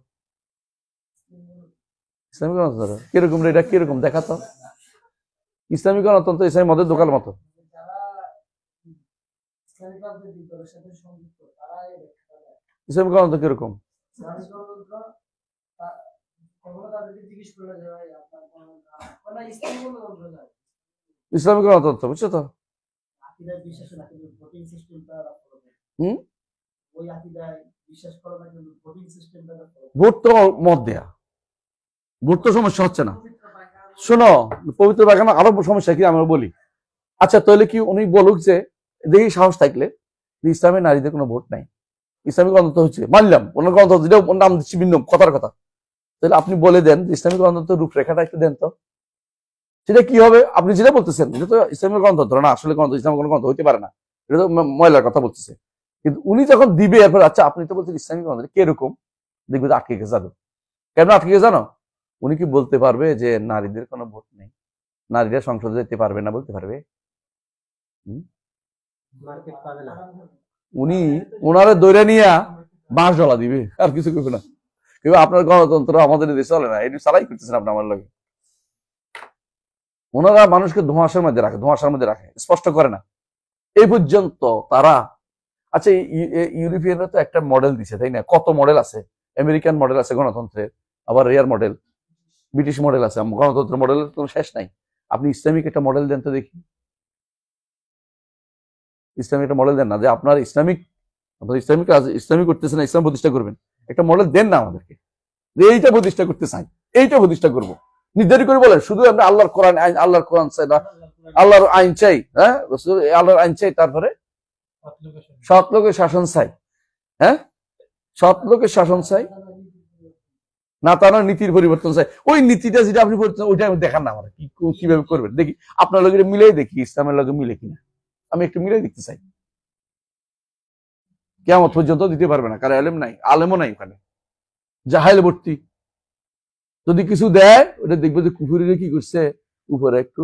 ইসলামী গণতন্ত্র কিরকম? এটা কিরকম দেখা তো? ইসলামী গণতন্ত্র ইসলামী মদের দোকান মতো। ইসলামী গণতন্ত্র কিরকম? ইসলামী গণতন্ত্র বুঝছো তো? ভোট তো মত দেয়া, ভোট তো সমস্যা হচ্ছে না। শোনো, পবিত্র বাগানে আরো সমস্যা কি আমরা বলি। আচ্ছা তাহলে কি উনি বলুক যে দেখি সাহস থাকলে ইসলামে নারীদের কোনো ভোট নাই, ইসলামিক গণতন্ত্র হচ্ছে, মানলাম ওনার গণতন্ত্র, যেটা নাম দিচ্ছি ভিন্ন কথার কথা, তাহলে আপনি বলে দেন যে ইসলামিক গণতন্ত্রের রূপরেখাটা একটু দেন তো, সেটা কি হবে? আপনি যেটা বলতেছেন এটা তো ইসলামিক গণতন্ত্র না, আসলে গণতন্ত্র ইসলামিক গণতন্ত্র হইতে পারে না, এটা তো ময়লার কথা বলতেছে। কিন্তু উনি যখন দিবে এরপর, আচ্ছা আপনি তো বলছেন ইসলামিক গণতন্ত্র কিরকম, দেখবে আটকে গেছে। যাবে কেন আটকে গেছে জানো? উনি কি বলতে পারবে যে নারীদের কোনো ভোট নেই, নারীরা সংসদে যেতে পারবে না? বলতে পারবে? উনি ওনারে দৈরা নিয়ে বাঁশ জ্বলা দিবে, আর কিছু করবে না। কিন্তু আপনার গণতন্ত্র আমাদের দেশে চলে না, এটি চালাই করতেছেন আপনি আমার লগে। ওনারা মানুষকে ধোঁয়াশার মধ্যে রাখে, স্পষ্ট করে না এই পর্যন্ত তারা। আচ্ছা, ইউরোপিয়ানরা তো একটা মডেল দিছে, তাই না? কত মডেল আছে, আমেরিকান মডেল আছে গণতন্ত্রের, আবার রেয়ার মডেল, ব্রিটিশ মডেল আছে, গণতন্ত্রের মডেলের কোনো শেষ নাই। আপনি ইসলামিক একটা মডেল দেন তো দেখি, ইসলামিক একটা মডেল দেন না, যে আপনার ইসলামিক করতেছে না, ইসলাম প্রতিষ্ঠা করবেন, একটা মডেল দেন না আমাদেরকে, যে এইটা প্রতিষ্ঠা করতে চাই, এইটা প্রতিষ্ঠা করবো নির্ধারিত করে বলেন। শুধু আমরা আল্লাহর কোরআন চাই না, আল্লাহর আইন চাই, হ্যাঁ আল্লাহর আইন চাই, তারপরে সৎ লোকের শাসন চাই, হ্যাঁ সৎ লোকের শাসন চাই না, তার নীতির পরিবর্তন চাই। ওই নীতিটা যেটা আপনি ওইটা আমি দেখান না আমার কিভাবে করবেন দেখি, আপনার লোকের মিলেই দেখি ইসলামের লোকে মিলে কিনা, আমি একটু মিলে দেখতে চাই। কিয়ামত পর্যন্ত দিতে পারবে না, কারণ আলেম নাই, আলেমও নাই ওখানে, জাহাইল ভর্তি। যদি কিছু দেয় ওটা দেখবে যে কুফুরিরে কি করছে, উপরে একটু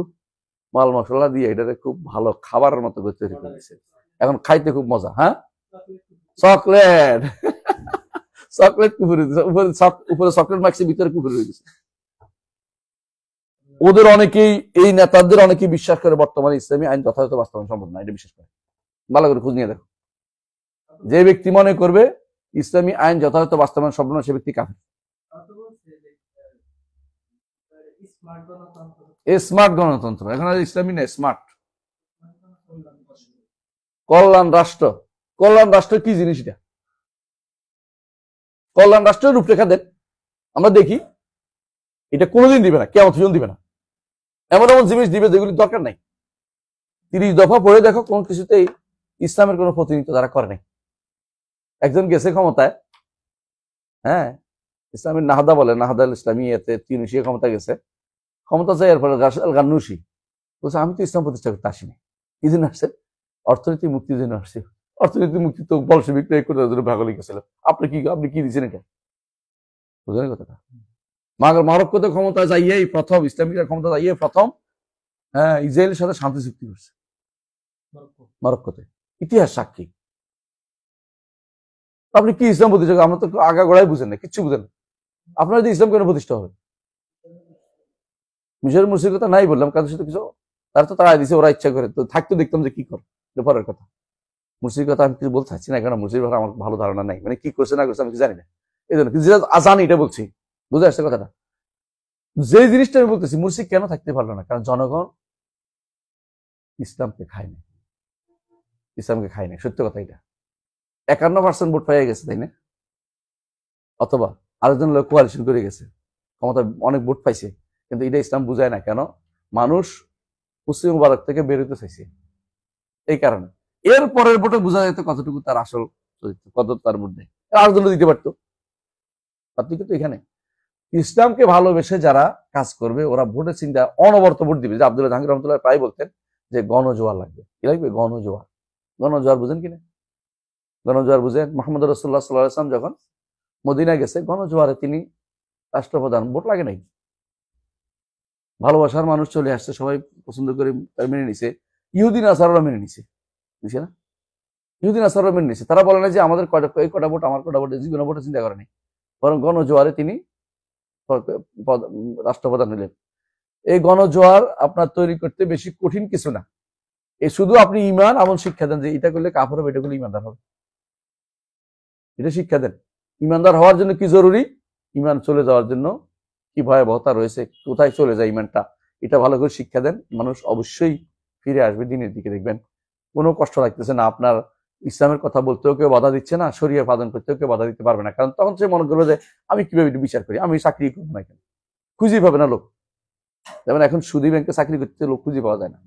মাল মশলা দিয়ে এটাকে খুব ভালো খাবারের মতো করে তৈরি করে দিচ্ছে, এখন খাইতে খুব মজা। হ্যাঁ, চকলেট চকলেট কুফুরি দিচ্ছে, উপরে চকলেট মাখছে, ভিতরে কুফুরি হয়ে গেছে। ওদের অনেকেই, এই নেতাদের অনেকেই বিশ্বাস করে বর্তমানে ইসলামী আইন যথাযথ বাস্তবায়ন সম্ভব না, এটা বিশ্বাস করে। ভালো করে খোঁজ নিয়ে দেখো, যে ব্যক্তি মনে করবে ইসলামী আইন যথাযথ বাস্তবায়ন সম্ভব না, সে ব্যক্তি কাফের। স্মার্ট গণতন্ত্র, এখন আর ইসলামী না, স্মার্ট কল্যাণ রাষ্ট্র। কল্যাণ রাষ্ট্র কি জিনিস? এটা কল্যাণ রাষ্ট্রের রূপরেখা দেন, আমরা দেখি। এটা কোনোদিন দিবে না, কিয়ামত পর্যন্ত দিবে না। এমন এমন জিনিস দিবে যেগুলি দরকার নাই। 30 দফা পড়ে দেখো, কোন কিছুতেই ইসলামের কোনো প্রতিনিধিত্ব তারা করে নাই। একজন গেছে ক্ষমতায়, হ্যাঁ ইসলামের নাহাদা বলে, নাহাদা ইসলামী এতে তিউনিসিয়া ক্ষমতা গেছে, ক্ষমতা চাই। এরপরে রাশেদ গান্নুসি বলছে, আমি তো ইসলাম প্রতিষ্ঠা করতে আসিনি, কি জন্য আসছে? অর্থনীতি মুক্তির জন্য আসছে। অর্থনীতি মুক্তি তো বলশেবিকরা করার জন্য ভাগ লেগেছিল। আপনি কি দিচ্ছেন এটা? বুঝলেন কথাটা? মরক্কোতে ক্ষমতা যাইয়েই প্রথম, ইসলামিকরা ক্ষমতা যাইয়ে প্রথম, হ্যাঁ ইসরায়েলের সাথে শান্তি চুক্তি করছে মরক্কোতে, ইতিহাস সাক্ষী। আপনি কি ইসলাম প্রতিষ্ঠা? আমরা তো আগা গোড়াই বুঝেন না, কিচ্ছু বুঝেন না। আপনার যদি ইসলাম কেন প্রতিষ্ঠা হবে? মিশরের মুর্শির কথা নাই বললাম, কাদের সাথে কিছু তারা তো তারা দিছে, ওরা ইচ্ছা করে, তো থাকতে দেখতাম যে কি করে, পরের কথা। মুর্শির কথা আমি কিছু বলতে চাচ্ছি না, কারণ মুর্শির ব্যাপারে আমার ভালো ধারণা নাই, মানে কি করছে না করছে আমি জানি না, এই জন্য জানি এটা বলছি, বুঝে আসছে কথাটা। যে জিনিসটা আমি বলতেছি, মুর্শিদ কেন থাকতে পারলো না? কারণ জনগণ ইসলামকে খায় না, ইসলামকে খায় না, সত্য কথা এটা। 51% ভোট পেয়ে গেছে, তাই না? অথবা আরেকজন লোক কোয়ালিশন করে গেছে, ক্ষমতা অনেক ভোট পাইছে, কিন্তু এটা ইসলাম বুঝায় না। কেন? মানুষ মুসলিম মুবারক থেকে বেরোতে চাইছে, এই কারণে। এর পরের ভোটে বোঝা যেত কতটুকু তার আসল চরিত্র, কত তার মধ্যে আরেকজন দিতে পারতো। আপনি কিন্তু এখানে ইসলামকে ভালোবেসে যারা কাজ করবে, ওরা ভোটের চিন্তা অনবরত ভোট দিবে। যে আব্দুল্লাহ জাহাঙ্গীর রহমতুল্লাহ প্রায় বলতেন যে গণজোয়ার লাগবে। কি লাগবে? গণজোয়ার। গণজোয়ার বুঝেন কিনা? গণজোয়ার বুঝেন? মোহাম্মদ রাসূলুল্লাহ সাল্লাল্লাহু আলাইহি ওয়াসাল্লাম যখন মদিনা গেছে, গণজোয়ারে তিনি রাষ্ট্রপ্রধান, ভোট লাগে নাই। ভালোবাসার মানুষ চলে আসছে, সবাই পছন্দ করে মেনে নিছে। ইহুদি নাসারারা মেনে নিছে, বুঝছে না? ইহুদি নাসারারা মেনে নিছে। তারা বলে না যে আমাদের এই কটা ভোট, আমার কটা ভোট, জীবনে ভোটের চিন্তা করেনি। বরং গণজোয়ারে তিনি রাষ্ট্রপ্রধান হলেন। এই গণজোয়ার আপনার তৈরি করতে বেশি কঠিন কিছু না। এই শুধু আপনি ইমান এমন শিক্ষা দেন যে এটা করলে কাফের হবে, এটা করলে ইমানদার হবে, এটা শিক্ষা দেন। ইমানদার হওয়ার জন্য কি জরুরি, ইমান চলে যাওয়ার জন্য কি ভয়াবহতা রয়েছে, কোথায় চলে যায় ইমানটা, এটা ভালো করে শিক্ষা দেন। মানুষ অবশ্যই ফিরে আসবে দিনের দিকে, দেখবেন কোনো কষ্ট লাগতেছে না। আপনার ইসলামের কথা বলতেও কেউ বাধা দিচ্ছে না, শরীয়ত পালন করতেও কেউ বাধা দিতে পারবে না। কারণ তখন সে মনে করবে যে আমি কিভাবে বিচার করি, আমি চাকরি করবো না, কেন খুঁজে পাবে না লোক। যেমন এখন সুদী ব্যাংকে চাকরি করতে লোক খুঁজে পাওয়া যায় না।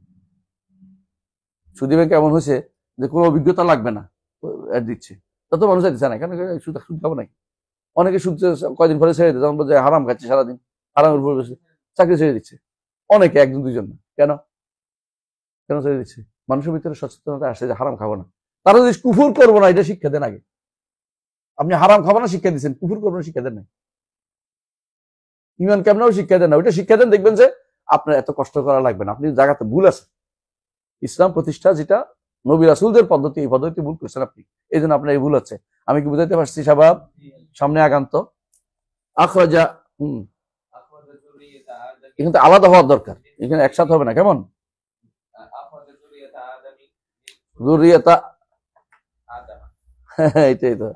সুদী ব্যাংকে এমন হয়েছে যে কোনো অভিজ্ঞতা লাগবে না, অ্যাড দিচ্ছে, তত মানুষ দিচ্ছে না। কেন? সুদ খাবো নাই, অনেকে সুদ কয়দিন পরে ছেড়ে দেয়, যেমন বলছে হারাম খাচ্ছে সারাদিন, হারামের উপর বসে চাকরি ছেড়ে দিচ্ছে। অনেকে, একজন দুইজন না। কেন কেন ছেড়ে দিচ্ছে? মানুষের ভিতরে সচেতনতা আসছে যে হারাম খাবো না। তারা যদি কুফুর করবো না, এটা শিক্ষা দেন আগে। আপনি হারাম খাবো না শিক্ষা দিচ্ছেন, কুফুর করবো না শিক্ষা দেন নাই, ইমান কেমনও শিক্ষা দেন না, ওইটা শিক্ষা দেন, দেখবেন যে আপনার এত কষ্ট করা লাগবে না। আপনি জায়গাতে ভুল আছে, ইসলাম প্রতিষ্ঠা যেটা নবী রাসূলদের পদ্ধতি, এই পদ্ধতি ভুল করছেন আপনি, এই জন্য আপনার এই ভুল হচ্ছে। আমি কি বুঝাইতে পারছি শাবাব? সামনে আগান্ত আখরাজা, কিন্তু আলাদা হওয়ার দরকার। এখানে একসাথে হবে না, কেমন? যুররিয়াতা এটাই তো।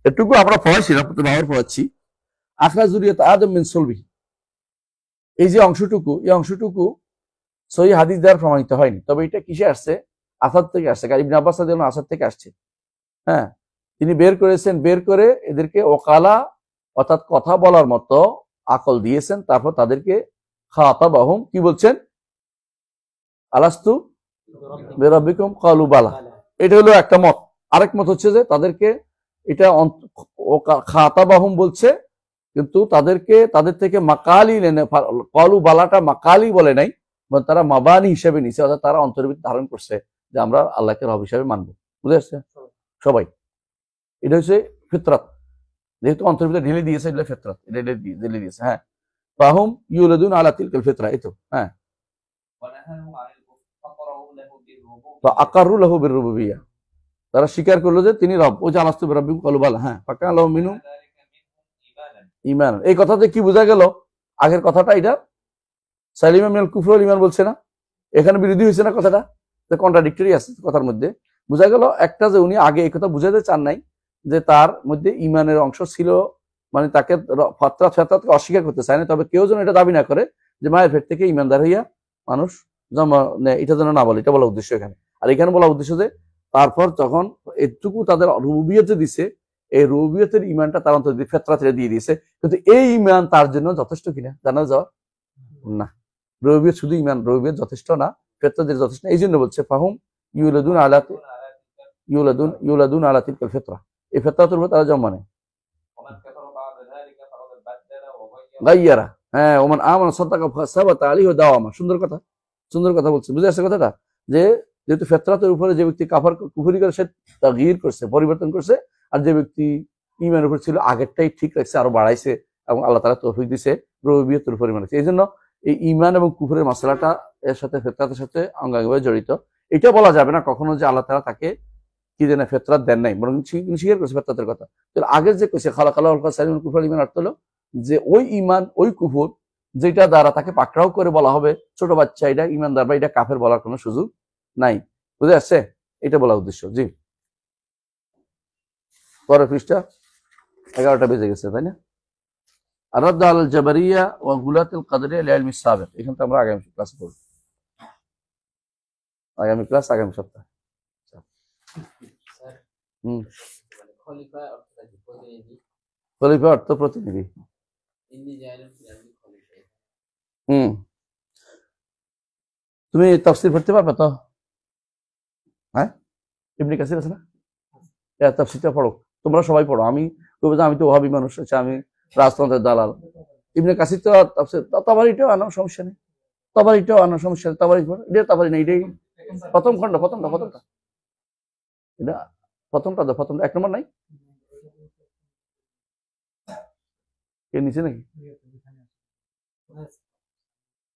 এটুকু আমরা পড়াচ্ছি না, পড়াচ্ছি। আখরা যুররিয়াতা আদম মিন সুলবি, এই যে অংশটুকু, এই অংশটুকু সহিহ হাদিস দ্বারা প্রমাণিত হয়নি, তবে এটা কিসে আসছে? আসাদ থেকে আসছে, ইবনে আব্বাস রাদিয়াল্লাহু আনহু আসাদ থেকে আসছে। হ্যাঁ, তিনি বের করেছেন, বের করে এদেরকে ওকালা অর্থাৎ কথা বলার মতো আকল দিয়েছেন, তারপর তাদেরকে খাতাবাহুম কি বলছেন? আলাস্তু বিরাব্বিকুম ক্বালু বালা। এটা হলো একটা মত। আরেক মত হচ্ছে যে তাদেরকে এটা খাতাবাহুম বলছে, কিন্তু তাদেরকে তাদের থেকে মাকালি ক্বালু বালাটা মাকালি বলে নাই, তারা মাবানি হিসেবে নিছে, অর্থাৎ তারা অন্তর্ভুক্ত ধারণ করছে যে আমরা আল্লাহকে রব হিসেবে মানবো। বুঝে আসছে সবাই? এটা হচ্ছে ফিতরাত, যেহেতু অন্তর্ভুক্ত ঢেলে দিয়েছে, এটা ফিতরাত, এটা ঢেলে দিয়েছে। হ্যাঁ, ফাহুম ইউলাদুন আলা তিলকাল ফিতরা, এই তো। হ্যাঁ, আকারু লাহু বিররুবিয়্যাহ, তারা স্বীকার করলো যে তিনি রব। ওই যে আলাস্তু বিরাব্বিকুম ক্বালু বালা। হ্যাঁ, ফাকা লাহু মিনহুম ঈমান। এই কথাতে কি বোঝা গেল? আগের কথাটা এটা সালিমা মিনাল কুফর ওয়াল ঈমান বলছে না, এখানে বিরোধী হয়েছে না কথাটা, কন্ট্রাডিক্টরি আছে কথার মধ্যে। বোঝা গেল একটা যে উনি আগে এই কথা বুঝাতে চান নাই যে তার মধ্যে ঈমানের অংশ ছিল, মানে তাকে ফিতরাতকে অস্বীকার করতে চায় না, তবে কেউ যেন এটা দাবি না করে যে মায়ের পেট থেকে ঈমানদার হইয়া মানুষ জন্ম নেয়, এটা যেন না বলে, এটা বলা উদ্দেশ্য এখানে। আর এখানে বলা উদ্দেশ্য যে তারপর যখন এটুকু তাদের রুবিয়তে দিছে, এই রুবিয়তের ঈমানটা তার অন্তর ফিতরাতে দিয়ে দিয়েছে, কিন্তু এই ঈমান তার জন্য যথেষ্ট কিনা জানা যাওয়া না। রুবিয়ত শুধু ঈমান, রুবিয়ত যথেষ্ট না, ফিতরাতের যথেষ্ট না। এই জন্য বলছে ফাহুম ইউলাদুন আলা তিলকাল ফিতরা, এই ফিতরাতের উপর তারা জন্ম নেয়। গাইয়ারা, হ্যাঁ, ওমান আমানা সাদাকা ফাসাবাতা আলাইহি দাওয়ামা। সুন্দর কথা, সুন্দর কথা বলছে। বুঝে আসছে কথাটা? যে যেহেতু ফিতরাতের উপরে যে ব্যক্তি কুফরি করে, সে তাগয়ির করছে, পরিবর্তন করছে, আর যে ব্যক্তি ঈমানের উপর ছিল আগেরটাই ঠিক রাখছে, আরো বাড়াইছে, এবং আল্লাহ তাআলা তৌফিক দিয়েছে, রুবিয়তের উপর ঈমান আছে। এই জন্য এই ঈমান এবং কুফরের মাসআলাটা এর সাথে ফিতরাতের সাথে অঙ্গাঙ্গিভাবে জড়িত। এটা বলা যাবে না কখনো যে আল্লাহ তাআলা তাকে কি দেন, ফিতরাত দেন নাই, বরং স্বীকার করছে ফিতরাতের কথা। তো আগের যে কইছে খালাকাল্লাহুল সালিমুল কুফর ঈমান, অর্থ হলো যে ওই ঈমান, ওই কুফর যেটা দ্বারা তাকে পাকড়াও করে বলা হবে ছোট বাচ্চা, এটা ঈমানদার বা এটা কাফের বলার কোনো সুযোগ নাই। বুঝে আসছে? এটা বলা উদ্দেশ্য। জি, পরের পৃষ্ঠা 11টা বেজে গেছে, তাই না? আর-রাদ্দ আলাল জাবারিয়া ওয়া গুলাতুল কাদরিয়া লিল সাবিক, এখান থেকে আমরা আগামী ক্লাসে পড়ব। আগামী ক্লাস আগামী সপ্তাহে। খলিফা অর্থ প্রতিনিধি। তুমি তাফসীর পড়তে পারবে তো? হ্যাঁ, ইবনে কাসির আছে না? তাফসীরটা পড়ো, তোমরা সবাই পড়ো। আমি কইব যে আমি তো ওহাবী মানুষ, আচ্ছা আমি রাজতন্ত্রের দালাল। ইবনে কাসির তো তাফসীর, তাবারিটাও আনো, সমস্যা নেই, তাবারিটাও আনো, সমস্যা নেই, তাবারি পড়ো। এটা তাবারি না, এটাই প্রথম খণ্ড, প্রথমটা এটা প্রথমটা, 1 নম্বর নাই এর নিচে নাকি?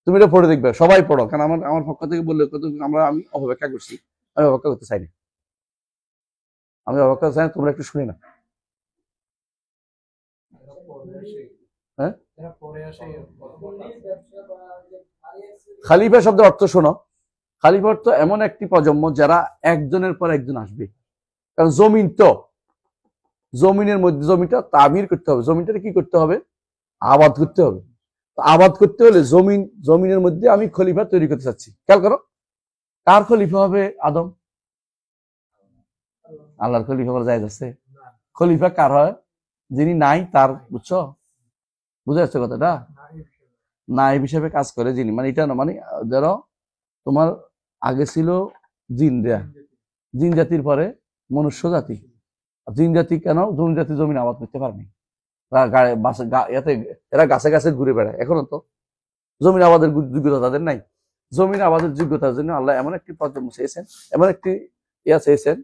তুমি এটা পড়ে দেখবে, সবাই পড়ো, কারণ আমার পক্ষ থেকে বললে আমি অপেক্ষা করছি, আমি অপেক্ষা করতে চাই না, তোমরা একটু শুনে না। হ্যাঁ, খালিফা শব্দের অর্থ শোনো। খালিফা অর্থ এমন একটি প্রজন্ম যারা একজনের পর একজন আসবে, কারণ জমিন তো, জমিনের মধ্যে জমিটা তামির করতে হবে, জমিটা কি করতে হবে? আবাদ করতে হবে। আবাদ করতে হলে জমিনের মধ্যে আমি খলিফা তৈরি করতে চাচ্ছি। খেয়াল করো, কার খলিফা হবে? আদম। আল্লাহর খলিফা বলা যায় যাচ্ছে? খলিফা কার হয়? যিনি নাই তার, বুঝছো? বুঝে যাচ্ছে কথাটা? নায়েব হিসেবে কাজ করে যিনি, মানে এটা না, মানে ধরো তোমার আগে ছিল জিনরা, জিন জাতির পরে মনুষ্য জাতি। জিন জাতি কেন? জিন জাতি জমিন আবাদ করতে পারেনি, এরা গাছে গাছে ঘুরে বেড়ায়। এখনো তো জমিন আবাদের যোগ্যতা তাদের নাই। জমিন আবাদের যোগ্যতার জন্য আল্লাহ এমন একটি প্রজন্ম চেয়েছেন, এমন একটি চেয়েছেন,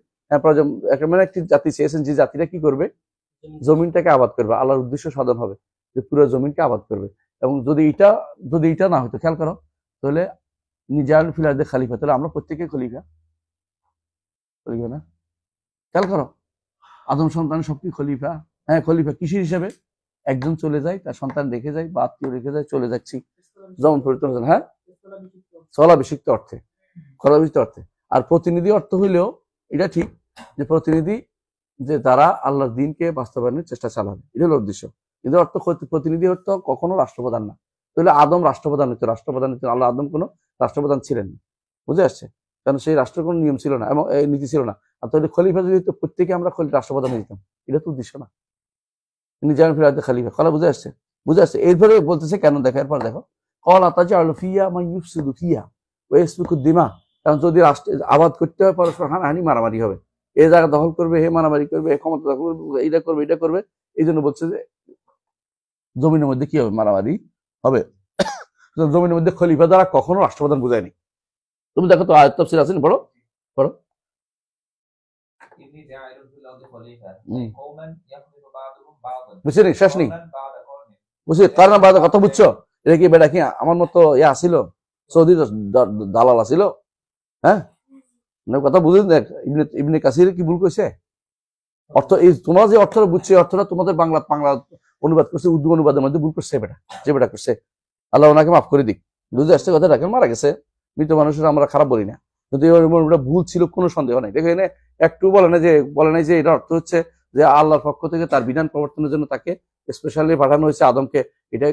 এমন একটি জাতি চেয়েছেন যে জাতিটা কি করবে? জমিনটাকে আবাদ করবে। আল্লাহর উদ্দেশ্য সাধন হবে যে পুরো জমিনকে আবাদ করবে। এবং যদি এটা না হতো, খেয়াল করো, তাহলে নিজাল ফিলারদের খালিফা, তাহলে আমরা প্রত্যেকে খলিফা না? খেয়াল করো, আদম সন্তান সব কি খলিফা? হ্যাঁ খলিফা। কিসের হিসাবে? একজন চলে যায়, তার সন্তান রেখে যায় বা আত্মীয় রেখে যায়, চলে যাচ্ছি যেমন পরিবর্তন। হ্যাঁ স্থলাভিষিক্ত অর্থে, স্থলাভিষিক্ত অর্থে। আর প্রতিনিধি অর্থ হইলেও এটা ঠিক যে প্রতিনিধি যে তারা আল্লাহর দিনকে বাস্তবায়নের চেষ্টা চালাবে, এটা হলো উদ্দেশ্য। কিন্তু অর্থ প্রতিনিধি অর্থ কখনো রাষ্ট্রপ্রধান না। তাহলে আদম রাষ্ট্রপ্রধান হইতো, রাষ্ট্রপ্রধান হইতো আল্লাহ। আদম কোনো রাষ্ট্রপ্রধান ছিলেন না, বুঝে আসছে? কারণ সেই রাষ্ট্রের কোনো নিয়ম ছিল না এবং নীতি ছিল না। আর তাহলে খলিফা যদি প্রত্যেকে আমরা রাষ্ট্রপ্রধান হয়ে যেতাম, এটা তো উদ্দেশ্য না। নিজাম ফিরাতে খলিফা কলা, বুঝে আসছে? বুঝে আসছে? এরপরে বলতেছে কেন, দেখো এরপর দেখো, কলা তাজালু ফিহা মান ইউফসিদু ফিহা ওয়া ইয়াসফিকু দিমা। কারণ যদি রাষ্ট্র আবাদ করতে হয় পরস্পর হানাহানি মারামারি হবে, এই জায়গা দখল করবে, হে মারামারি করবে, ক্ষমতা দখল করবে, এটা করবে, এটা করবে। এই জন্য বলছে যে জমিনের মধ্যে কি হবে? মারামারি হবে। জমিনের মধ্যে খলিফা দ্বারা কখনো রাষ্ট্রপ্রধান বোঝায়নি। তুমি দেখো তো আয়াত তাফসীর আছে, পড়ো পড়ো। বুঝছি নি? শেষ নেই, বুঝছি? কারণ বাদা কথা বুঝছো? এটা কি বেটা কি আমার মতো ইয়া আসিল, সৌদি দালাল আসিল? হ্যাঁ কথা বুঝে দেখ, ইবনে কাসির কি ভুল কইছে? অর্থ এই তোমরা যে অর্থটা বুঝছো, অর্থটা তোমাদের বাংলা অনুবাদ করছে, উর্দু অনুবাদের মধ্যে ভুল করছে বেটা, যে বেটা করছে আল্লাহ ওনাকে মাফ করে দিক। বুঝতে আসছে কথা? রাখেন মারা গেছে, মৃত মানুষের আমরা খারাপ বলি না, কিন্তু এটা ভুল ছিল, কোনো সন্দেহ নাই। দেখো এনে একটু বলে নাই যে এটা অর্থ হচ্ছে যে আল্লাহর পক্ষ থেকে তার বিধান প্রবর্তনের জন্য তাকে স্পেশালি পাঠানো হয়েছে আদমকে, এটা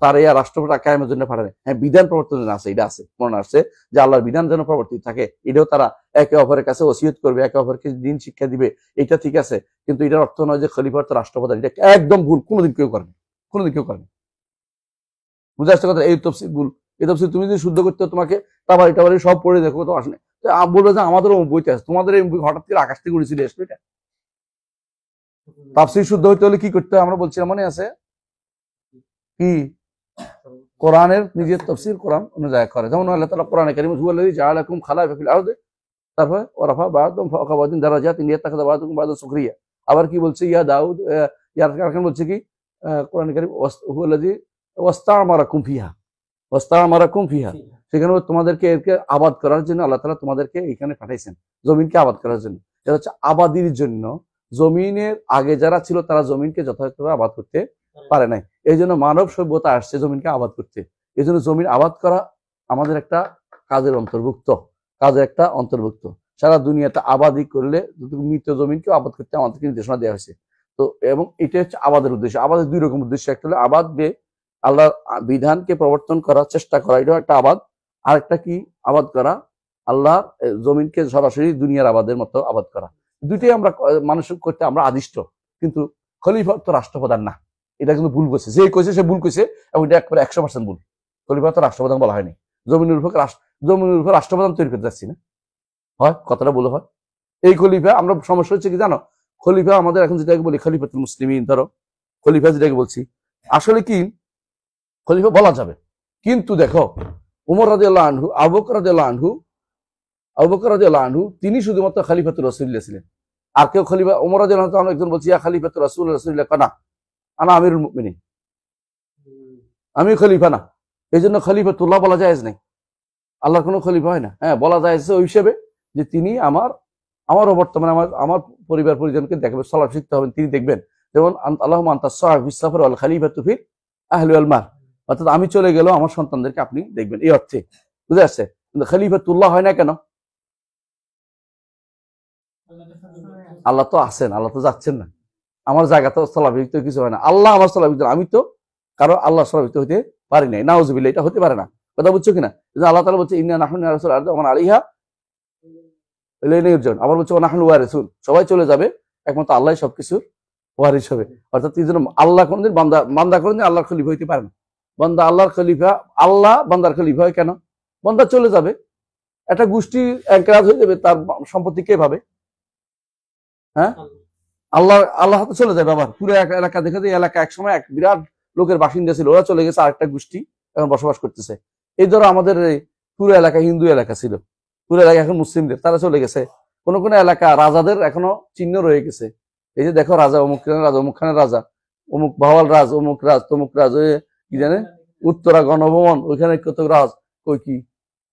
তার এই রাষ্ট্রপতি কায়েমের জন্য পাঠানো। হ্যাঁ বিধান প্রবর্তনের জন্য আছে, এটা আছে, মনে আসছে যে আল্লাহর বিধান যেন প্রবর্তিত থাকে, এটাও তারা একে অপরের কাছে ওসিয়ত করবে, একে অপরকে দিন শিক্ষা দিবে, এটা ঠিক আছে। কিন্তু এটার অর্থ নয় যে খলিফার তো রাষ্ট্রপ্রধান, এটা একদম ভুল, কোনোদিন কেউ করেনি, কোনোদিন কেউ করেনি। বুঝে আসছে কথা? এই তফসির ভুল। এই তফসির তুমি যদি শুদ্ধ করতে তোমাকে তাবারি টাবারি সব পড়ে দেখো তো আসলে বলবে যে আমাদেরও বইতে আছে, তোমাদের এই হঠাৎ করে আকাশ থেকে উড়েছিল আসলো এটা। তাফসীর শুদ্ধ হইতে হলে কি করতে হয় আমরা বলছিলাম, মনে আছে কি? কোরআনের নিজের তাফসীর কোরআন অনুযায়ী করে। যেমন আল্লাহ তাআলা কোরআনে কারীমে হুয়াল্লাযী জাআলাকুম খালাইফা ফিল আরদি, তারপরে ওয়ারাফা বা'দাকুম ফাওকা বা'দিন দারাজাতিন লিয়াত্তাখিযা বা'দাকুম বা'দান সুখরিয়া। আবার কি বলছে? ইয়া দাউদ, ইয়ারকান বলছে কি কোরআনে কারীম? হুয়াল্লাযী ওয়াস্তা'মারাকুম ফিহা, ওয়াস্তা'মারাকুম ফিহা। সেখানে তোমাদেরকে এরকে আবাদ করার জন্য আল্লাহ তাআলা তোমাদেরকে এখানে পাঠাইছেন, জমিনকে আবাদ করার জন্য। এটা হচ্ছে আবাদির জন্য। জমিনের আগে যারা ছিল তারা জমিনকে যথাযথভাবে আবাদ করতে পারে নাই, এই জন্য মানব সভ্যতা আসছে জমিনকে আবাদ করতে। এই জন্য জমিন আবাদ করা আমাদের একটা কাজের অন্তর্ভুক্ত, সারা দুনিয়াতে আবাদি করলে মৃত জমিনকেও আবাদ করতে আমাদেরকে নির্দেশনা দেওয়া হয়েছে। তো এবং এটা হচ্ছে আবাদের উদ্দেশ্য। আবাদের দুই রকম উদ্দেশ্য, একটা হলো আবাদ বে আল্লাহর বিধানকে প্রবর্তন করার চেষ্টা করা, এটা একটা আবাদ। আর একটা কি? আবাদ করা আল্লাহর জমিনকে সরাসরি দুনিয়ার আবাদের মতো আবাদ করা। দুইটাই আমরা মানুষ করতে আমরা আদিষ্ট, কিন্তু খলিফা তো রাষ্ট্রপ্রধান না, এটা কিন্তু ভুল করছে। যে কইছে সে ভুল কইছে এবং এটা একবারে 100% ভুল। খলিফা তো রাষ্ট্রপ্রধান বলা হয়নি, জমিনের উপর রাষ্ট্রপ্রধান তৈরি করতে যাচ্ছি না, হয় কথাটা বলে হয়। এই খলিফা আমরা সমস্যা হচ্ছে কি জানো? খলিফা আমাদের এখন যেটাকে বলি খলিফাতুল মুসলিমিন, ধরো খলিফা যেটাকে বলছি, আসলে কি খলিফা বলা যাবে, কিন্তু দেখো উমর রাদিয়াল্লাহু আনহু, আবু বকর রাদিয়াল্লাহু আনহু তিনি শুধুমাত্র খলিফাতুর রাসূলুল্লাহ ছিলেন। আর কেউ খলিফা উমর রাদিয়াল্লাহু আনহু একজন বলছি ইয়া খলিফাতুর রাসূলুল্লাহ কানা আনা আমিরুল মুমিনিন, আমি খলিফা না, এই জন্য খলিফাতুল্লাহ বলা জায়েজ নাই। আল্লাহর কোনো খলিফা হয় না। হ্যাঁ বলা জায়েজ ওই হিসেবে যে তিনি আমারও বর্তমানে আমার পরিবার পরিজনকে দেখবেন, সালাত শিখতে হবেন, তিনি দেখবেন। যেমন আল্লাহুম্মা আনতাস সাহিবু ফিস সাফর ওয়াল খলিফাতু ফিল আহলি ওয়াল মাল, অর্থাৎ আমি চলে গেলেও আমার সন্তানদেরকে আপনি দেখবেন, এই অর্থে। বুঝে আসছে? কিন্তু খলিফাতুল্লাহ হয় না কেন? আল্লাহ তো আছেন, আল্লাহ তো যাচ্ছেন না, আমার জায়গা তো স্থলাভিষিক্ত কিছু হয় না। আল্লাহ আমার স্থলাভিষিক্ত, আমি তো কারো আল্লাহ স্থলাভিষিক্ত হইতে পারি নাই, নাউজুবিল্লাহ, এটা হতে পারে না। কথা বুঝছো কিনা? আল্লাহ তাআলা বলছে ইন্না নাহনু নারসুল আরদা ওয়া মান আলাইহা ইলাইনা ইরজাউন। আবার বলছে ওয়া নাহনু ওয়ারিসুন, সবাই চলে যাবে, একমাত্র আল্লাহই সবকিছুর ওয়ারিস হবে। অর্থাৎ এই জন্য আল্লাহ কোনদিন বান্দা কোনদিন আল্লাহর খলিফা হইতে পারে না। বান্দা আল্লাহর খলিফা, আল্লাহ বান্দার খলিফা হয় কেন? বান্দা চলে যাবে, একটা গোষ্ঠী একরাজ হয়ে যাবে, তার সম্পত্তি কে পাবে? হ্যাঁ আল্লাহ হাতে চলে যাবে। আবার পুরো এলাকা দেখে যে এলাকা একসময় এক বিরাট লোকের বাসিন্দা ছিল, ওরা চলে গেছে, আরেকটা গোষ্ঠী এখন বসবাস করতেছে। এই ধরো আমাদের পুরো এলাকা হিন্দু এলাকা ছিল, পুরো এলাকা এখন মুসলিমদের, তারা চলে গেছে। কোন কোন এলাকা রাজাদের এখনো চিহ্ন রয়ে গেছে, এই যে দেখো রাজা অমুক খানের রাজা, অমুক খানের রাজা, অমুক ভাওয়াল রাজ, অমুক রাজ, তমুক রাজ, কি জানে উত্তরা গণভবন, ওইখানে কত রাজ, কই কি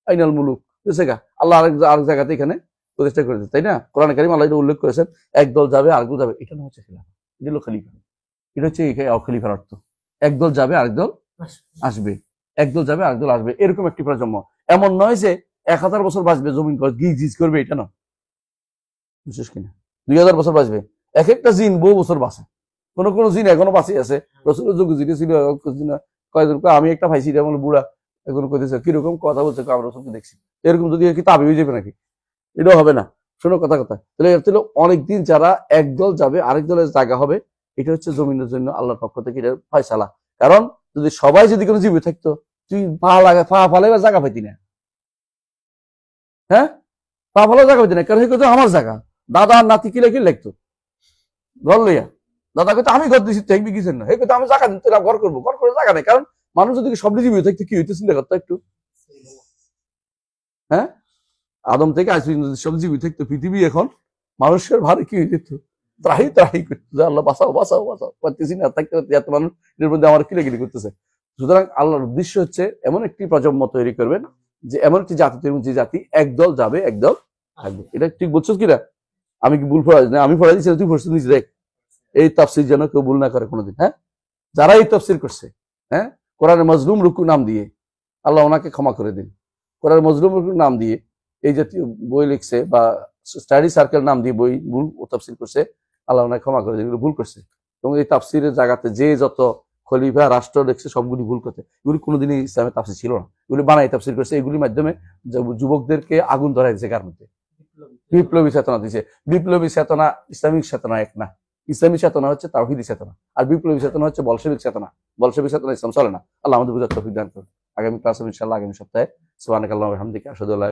আইনাল মুলুক, বুঝছে গা? আল্লাহ আরেক জায়গাতে এখানে প্রতিষ্ঠা করেছে, তাই না? কোরআন কারীমে আল্লাহ এটা উল্লেখ করেছেন, একদল যাবে আরেকদল যাবে, এটা না হচ্ছে খেলাফা, এটা হলো খলিফা। এটা হচ্ছে খলিফার অর্থ, একদল যাবে আরেকদল আসবে, একদল যাবে আরেকদল আসবে, এরকম একটি প্রজন্ম। এমন নয় যে 1000 বছর বাঁচবে, জমিন গিজ গিজ করবে, এটা না, বিশেষ কিনা 2000 বছর বাঁচবে। এক একটা জিন বহু বছর বাঁচে, কোন কোন জিন এখনো বাঁচে আছে। রসুলের যুগে জিনে ছিল, কয়েকজন আমি একটা পাইছি, এটা বলে বুড়া এখন কইতেছে, কিরকম কথা বলছে, আমরা রসুলকে দেখছি, এরকম যদি কি তাবি হয়ে যাবে নাকি? এটাও হবে না। শোনো কথা কথা, তাহলে এর থেকে অনেকদিন যারা একদল যাবে আরেক দলের জায়গা হবে, এটা হচ্ছে জমিনের জন্য আল্লাহর পক্ষ থেকে এটা ফয়সালা। কারণ যদি সবাই যদি কোনো জীবিত থাকতো, তুই পা ফালে বা জায়গা পাইতি না, হ্যাঁ, পা ফালে জায়গা পাইতি না, কারণ এই কথা আমার জায়গা, দাদা আর নাতি কিলে কি লাগতো ঘর লইয়া, দাদা কথা আমি ঘর দিচ্ছি থাকবি কিছু না, এই কথা আমি জায়গা দিন, তোরা ঘর করবো, ঘর করে জায়গা নেই। কারণ মানুষ যদি সব জীবিত থাকতো কি হইতে চিন্তা করতো একটু, হ্যাঁ, আদম থেকে আজ পর্যন্ত সব জীবিত থাকতো, পৃথিবী এখন মানুষের ভারে কি হয়ে যেত, ত্রাহি ত্রাহি করতো, আল্লাহ বাঁচাও বাঁচাও বাঁচাও, পারতেছি না থাকতে পারতে, এত মানুষ এর মধ্যে আমার কিলাকিলি করতেছে। সুতরাং আল্লাহর উদ্দেশ্য হচ্ছে এমন একটি প্রজন্ম তৈরি করবেন, যে এমন একটি জাতি তৈরি, যে জাতি একদল যাবে একদল থাকবে। এটা ঠিক বলছো কিনা? আমি কি ভুল পড়া না? আমি পড়া দিচ্ছি, তুই পড়ছিস নিজে দেখ। এই তাফসির যেন কেউ ভুল না করে কোনোদিন, হ্যাঁ, যারা এই তাফসির করছে, হ্যাঁ, কোরআনে মজলুম রুকু নাম দিয়ে, আল্লাহ ওনাকে ক্ষমা করে দিন, কোরআনে মজলুম রুকু নাম দিয়ে এই জাতীয় বই লিখছে, বা স্টাডি সার্কেল নাম দিয়ে বই ভুল তাফসির করছে, আল্লাহ ওনাকে ক্ষমা করে দিন, এগুলো ভুল করছে। এবং এই তাফসিরের জায়গাতে যে যত খলিফা রাষ্ট্র লিখছে সবগুলি ভুল করতে, এগুলি কোনোদিনই ইসলামের তাফসির ছিল না, এগুলি বানাই তাফসির করছে। এগুলির মাধ্যমে যুবকদেরকে আগুন ধরাই দিচ্ছে, কার মধ্যে বিপ্লবী চেতনা দিচ্ছে। বিপ্লবী চেতনা ইসলামিক চেতনা এক না, ইসলামী চেতনা হচ্ছে তাওহীদি চেতনা, আর বিপ্লবী চেতনা হচ্ছে বলশেবিক চেতনা। বলশেবিক চেতনা ইসলাম চলে না। আল্লাহ আমাদের বুঝার তৌফিক দান করুন। আগামী ক্লাসে ইনশাআল্লাহ, আগামী সপ্তাহে সুবহানাকাল্লাহু ওয়া বিহামদিকা আশহাদু আল্লা